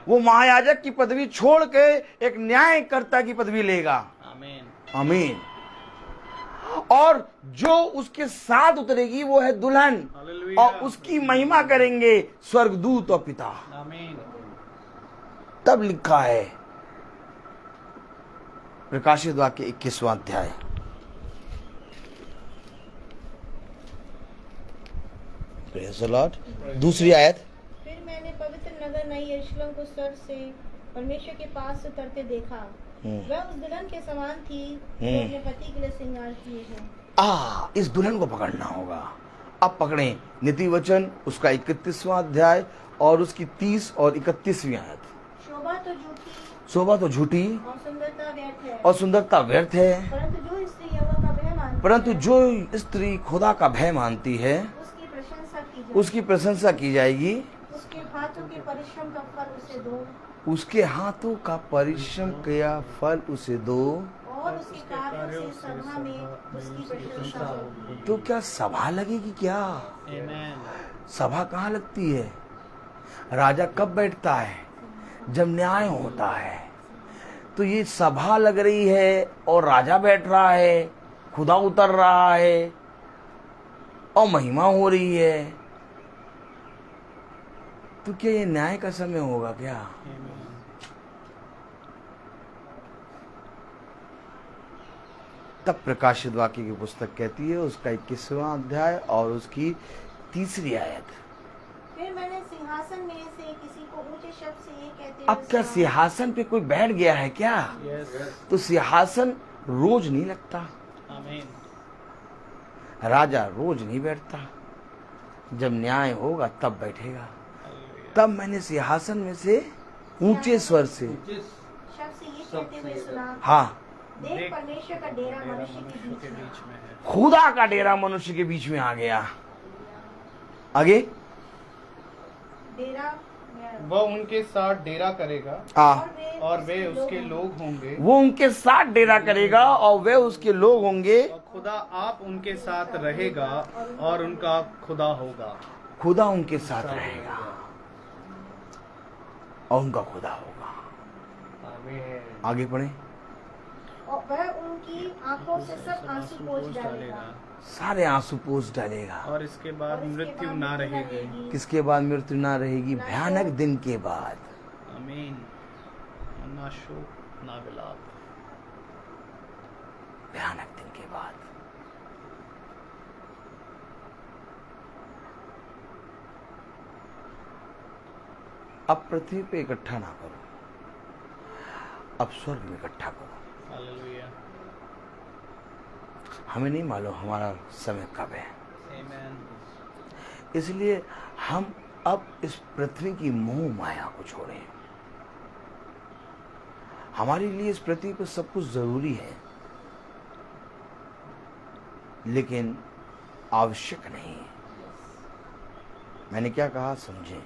वो महायाजक की पदवी छोड़ के एक न्यायकर्ता की पदवी लेगा। आमीन। आमीन। और जो उसके साथ उतरेगी वो है दुल्हन, हालेलुया। और उसकी महिमा करेंगे स्वर्गदूत और पिता। आमीन। तब लिखा है प्रकाशित वाक्य 21वां अध्याय, प्रेज़ द लॉर्ड, दूसरी आयत। फिर मैंने पवित्र नगर नई यरूशलेम को स्वर्ग से परमेश्वर के पास से उतरते देखा। वह उस दुल्हन के समान थी जो अपने पति के लिए श्रृंगार किए है। इस दुल्हन को पकड़ना होगा। अब पकड़े नीति वचन उसका 31वां अध्याय और उसकी 30 और 31वीं आयत। शोभा तो झूठी शोभा तो झूठी और सुंदरता व्यर्थ है, और सुंदरता व्यर्थ है, परंतु जो स्त्री यहोवा का भय मानती परंतु है, जो स्त्री खुदा का भय मानती है उसकी प्रशंसा की जाए, उसकी प्रशंसा की जाएगी। उसके हाथों के परिश्रम का फल उसे दो, उसके हाथों का परिश्रम का फल उसे दो। और उसके कार्यों से सभा में उसकी प्रशंसा होगी। तो क्या सभा लगेगी? क्या सभा कहाँ लगती है? राजा कब बैठता है? जब न्याय होता है। तो ये सभा लग रही है और राजा बैठ रहा है, खुदा उतर रहा है और महिमा हो रही है। तो क्या ये न्याय का समय होगा क्या? तब प्रकाशित वाक्य की पुस्तक कहती है, उसका 21वां अध्याय और उसकी 3री आयत। फिर मैंने सिंहासन में से किसी को ऊंचे शब्द से ये कहते हुए अब क्या सुना, सिंहासन पे कोई बैठ गया है क्या? तो सिंहासन रोज नहीं लगता, राजा रोज नहीं बैठता, जब न्याय होगा तब बैठेगा। तब मैंने सिंहासन में से ऊंचे स्वर से शब्द से ये कहते हुए सुना, हाँ, देख परमेश्वर का डेरा मनुष्य के बीच में है। खुदा का डेरा मनुष्य के बीच में आ गया। आगे डेरा वह उनके साथ डेरा करेगा आ और वे उसके लोग होंगे, वो उनके साथ डेरा करेगा और वे उसके लोग होंगे। और खुदा आप उनके साथ रहेगा और उनका खुदा होगा। खुदा उनके साथ रहेगा और उनका खुदा होगा। आगे पढ़े। और वह उनकी आंखों से सब आंसू पोंछ डालेगा, सारे आंसू पोंछ डालेगा। और इसके बाद मृत्यु ना रहेगी। किसके बाद मृत्यु ना रहेगी? भयानक दिन के बाद। आमीन। ना शोक ना विलाप। भयानक दिन के बाद। अब पृथ्वी पे इकट्ठा ना करो, अब स्वर्ग में इकट्ठा करो। हालेलुया। हमें नहीं मालूम हमारा समय कब है, आमीन। इसलिए हम अब इस पृथ्वी की मोह माया को छोड़ें। हमारे लिए इस पृथ्वी पर सब कुछ जरूरी है, लेकिन आवश्यक नहीं। मैंने क्या कहा समझें?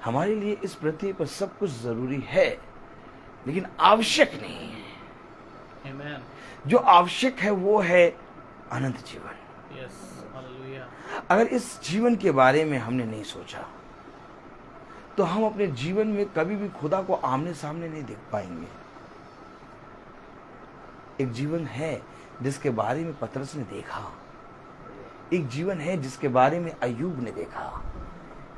हमारे लिए इस पृथ्वी पर सब कुछ जरूरी है, लेकिन आवश्यक नहीं है। आमीन। जो आवश्यक है वो है अनंत जीवन। Yes, hallelujah. अगर इस जीवन के बारे में हमने नहीं सोचा तो हम अपने जीवन में कभी भी खुदा को आमने सामने नहीं देख पाएंगे। एक जीवन है जिसके बारे में पतरस ने देखा, एक जीवन है जिसके बारे में अय्यूब ने देखा,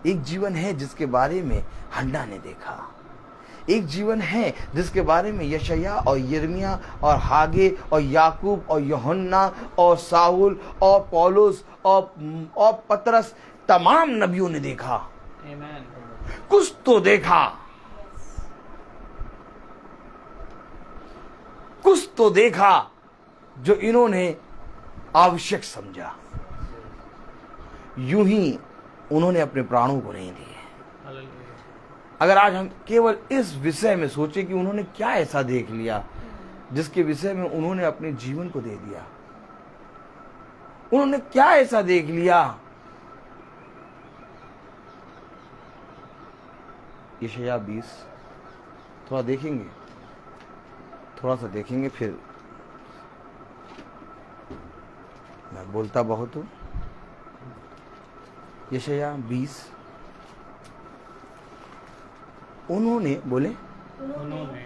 एक जीवन है जिसके बारे में हन्ना ने देखा, एक जीवन है जिसके बारे में यशाया और यिर्मयाह और हागे और याकूब और यूहन्ना और साउल और पौलुस और पतरस, तमाम नबियों ने देखा। आमीन। कुछ तो देखा, कुछ तो देखा जो इन्होंने आवश्यक समझा। यूं ही उन्होंने अपने प्राणों को नहीं दिए। हालेलुया। अगर आज हम केवल इस विषय में सोचें कि उन्होंने क्या ऐसा देख लिया जिसके विषय में उन्होंने अपने जीवन को दे दिया, उन्होंने क्या ऐसा देख लिया। यशायाह 20 थोड़ा देखेंगे, थोड़ा सा देखेंगे, फिर मैं बोलता बहुत हूं। यशायाह 20 उन्होंने बोले उन्होंने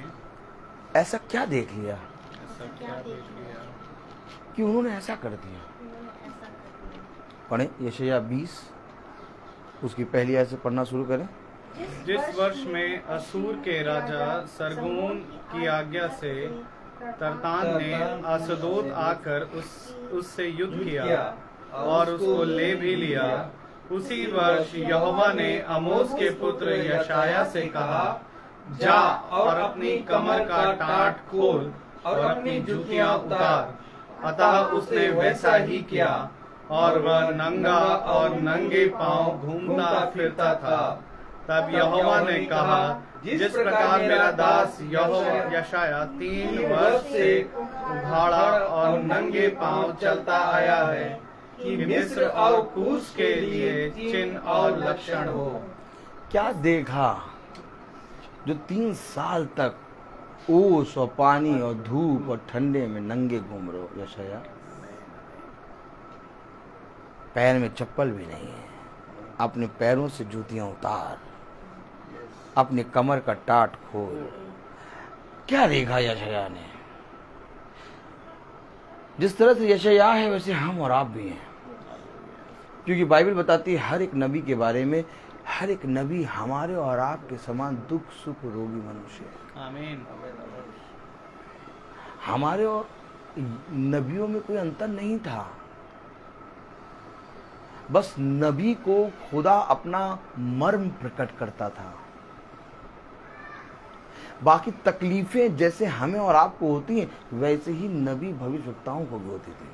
ऐसा क्या देख लिया ऐसा क्या देख लिया कि उन्होंने ऐसा कर दिया। पढ़े यशायाह 20 उसकी पहली आयत से पढ़ना शुरू करें। जिस वर्ष में असूर के राजा सरगोन की आज्ञा से तरतान ने असदोद आकर उससे युद्ध किया और उसको ले भी लिया, उसी वर्ष यहोवा ने आमोस के पुत्र यशायाह से कहा, जा और अपनी कमर का टाट खोल और अपनी जूतियां उतार। अतः उसने वैसा ही किया और वह नंगा और नंगे पांव घूमता फिरता था। तब यहोवा ने कहा, जिस प्रकार मेरा दास यशायाह 3 वर्ष से उघाड़ा और नंगे पांव चलता आया है कि मिस्र और कूश के लिए चिन्ह और लक्षण हो। क्या देखा जो 3 साल तक ओस और पानी और धूप और ठंडे में नंगे घूम रहे हो यशायाह? पैर में चप्पल भी नहीं है, अपने पैरों से जूतियां उतार, अपने कमर का टाट खोल। क्या देखा यशायाह ने? जिस तरह से यशायाह है वैसे हम और आप भी हैं, क्योंकि बाइबल बताती है हर एक नबी के बारे में, हर एक नबी हमारे और आपके समान दुख सुख रोगी मनुष्य है। आमीन। हमारे और नबियों में कोई अंतर नहीं था, बस नबी को खुदा अपना मर्म प्रकट करता था। बाकी तकलीफें जैसे हमें और आपको होती हैं वैसे ही नबी भविष्यवक्ताओं को भी होती थी।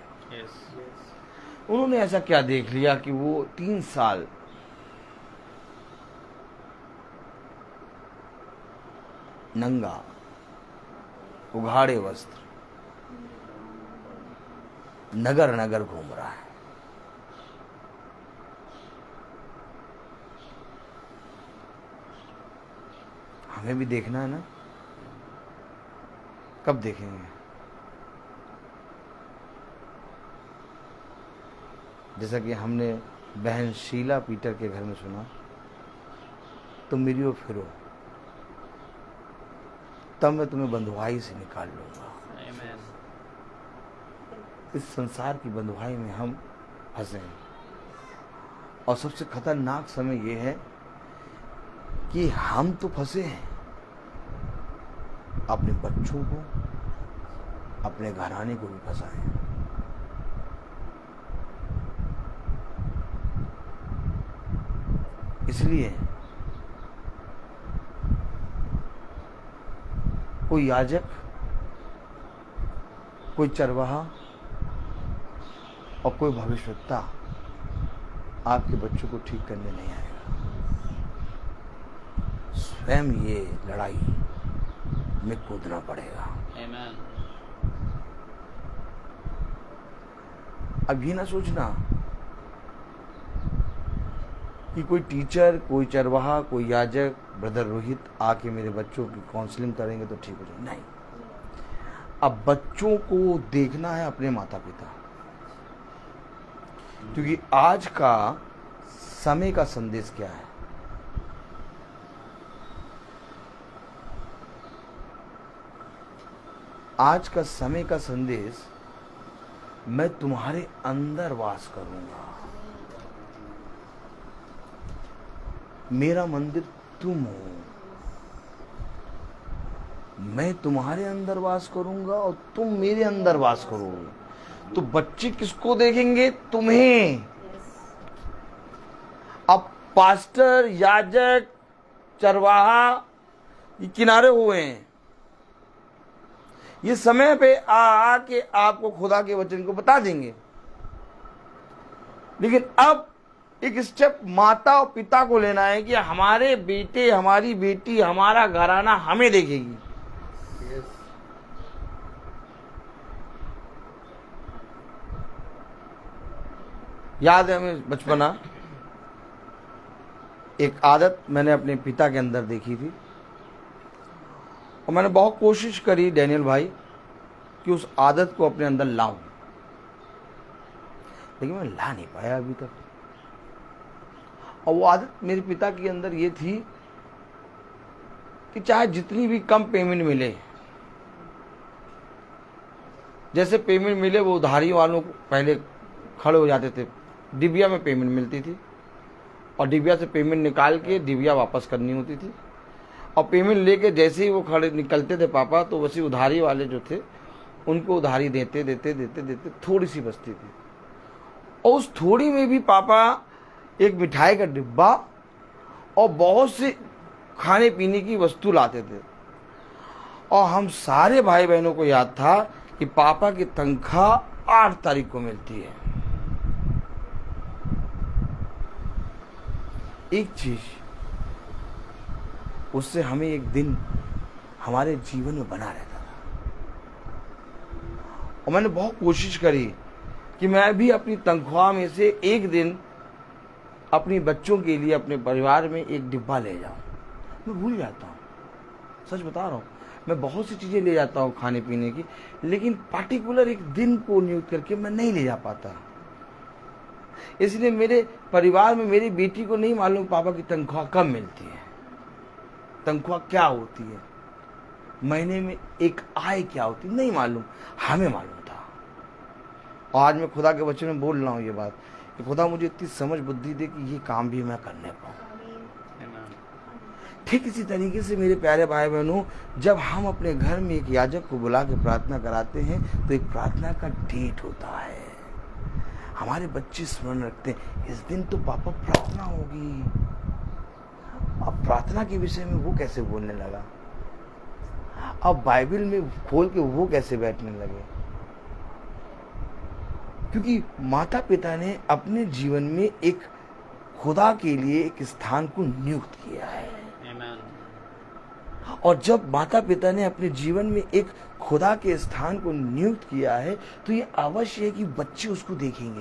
उन्होंने ऐसा क्या देख लिया कि वो 3 साल नंगा, उघाड़े वस्त्र, नगर नगर घूम रहा है। हमें भी देखना है ना, कब देखेंगे? जैसा कि हमने बहन शीला पीटर के घर में सुना, तुम मेरी ओर फिरो तब मैं तुम्हें बंधुआई से निकाल लूंगा। इस संसार की बंधुआई में हम फंसे हैं, और सबसे खतरनाक समय यह है कि हम तो फंसे हैं, अपने बच्चों को, अपने घराने को भी फंसाए हैं। इसलिए कोई याजक, कोई चरवाहा और कोई भविष्यवक्ता आपके बच्चों को ठीक करने नहीं आएगा। स्वयं ये लड़ाई में कूदना पड़ेगा। आमीन। अब ये ना सोचना कि कोई टीचर, कोई चरवाहा, कोई याजक, ब्रदर रोहित आके मेरे बच्चों की काउंसलिंग करेंगे तो ठीक हो जाए। नहीं, अब बच्चों को देखना है अपने माता पिता, क्योंकि आज का समय का संदेश क्या है? आज का समय का संदेश, मैं तुम्हारे अंदर वास करूंगा, मेरा मंदिर तुम हो, मैं तुम्हारे अंदर वास करूंगा और तुम मेरे अंदर वास करोगे। तो बच्चे किसको देखेंगे? तुम्हें। अब पास्टर, याजक, चरवाहा ये किनारे हुए हैं, ये समय पे आके आपको खुदा के वचन को बता देंगे, लेकिन अब एक स्टेप माता और पिता को लेना है कि हमारे बेटे, हमारी बेटी, हमारा घराना हमें देखेगी। याद है हमें बचपना, एक आदत मैंने अपने पिता के अंदर देखी थी, और मैंने बहुत कोशिश करी डैनियल भाई कि उस आदत को अपने अंदर लाऊं, लेकिन मैं ला नहीं पाया अभी तक। और वो आदत मेरे पिता के अंदर ये थी कि चाहे जितनी भी कम पेमेंट मिले, जैसे पेमेंट मिले वो उधारी वालों को पहले खड़े हो जाते थे, डिबिया में पेमेंट मिलती थी और डिबिया से पेमेंट निकाल के डिबिया वापस करनी होती थी, और पेमेंट लेके जैसे ही वो खड़े निकलते थे पापा, तो वैसे उधारी वाले जो थे उनको उधारी देते देते देते देते थोड़ी सी बचती थी, और उस थोड़ी में भी पापा एक मिठाई का डिब्बा और बहुत से खाने पीने की वस्तु लाते थे। और हम सारे भाई बहनों को याद था कि पापा की तनख्वाह 8 तारीख को मिलती है। एक चीज उससे हमें एक दिन हमारे जीवन में बना रहता था। और मैंने बहुत कोशिश करी कि मैं भी अपनी तनख्वाह में से एक दिन अपने बच्चों के लिए, अपने परिवार में एक डिब्बा ले जाऊं। मैं भूल जाता हूँ, सच बता रहा हूँ। मैं बहुत सी चीज़ें ले जाता हूँ खाने पीने की, लेकिन पार्टिकुलर एक दिन को नियुक्त करके मैं नहीं ले जा पाता। इसलिए मेरे परिवार में मेरी बेटी को नहीं मालूम पापा की तनख्वाह कब मिलती है, तनख्वाह क्या होती है, महीने में एक आय क्या होती है, नहीं मालूम। हमें मालूम था। और आज मैं खुदा के वचन में बोल रहा हूँ ये बात कि खुदा मुझे इतनी समझ बुद्धि दे कि ये काम भी मैं करने पाऊँ। ठीक इसी तरीके से मेरे प्यारे भाई बहनों, जब हम अपने घर में एक याजक को बुला के प्रार्थना कराते हैं तो एक प्रार्थना का डेट होता है। हमारे बच्चे स्मरण रखते हैं, इस दिन तो पापा प्रार्थना होगी। अब प्रार्थना के विषय में वो कैसे बोलने लगा, अब बाइबल में खोल के वो कैसे बैठने लगे, क्योंकि माता पिता ने अपने जीवन में एक खुदा के लिए एक स्थान को नियुक्त किया है। और जब माता पिता ने अपने जीवन में एक खुदा के स्थान को नियुक्त किया है तो ये अवश्य है कि बच्चे उसको देखेंगे।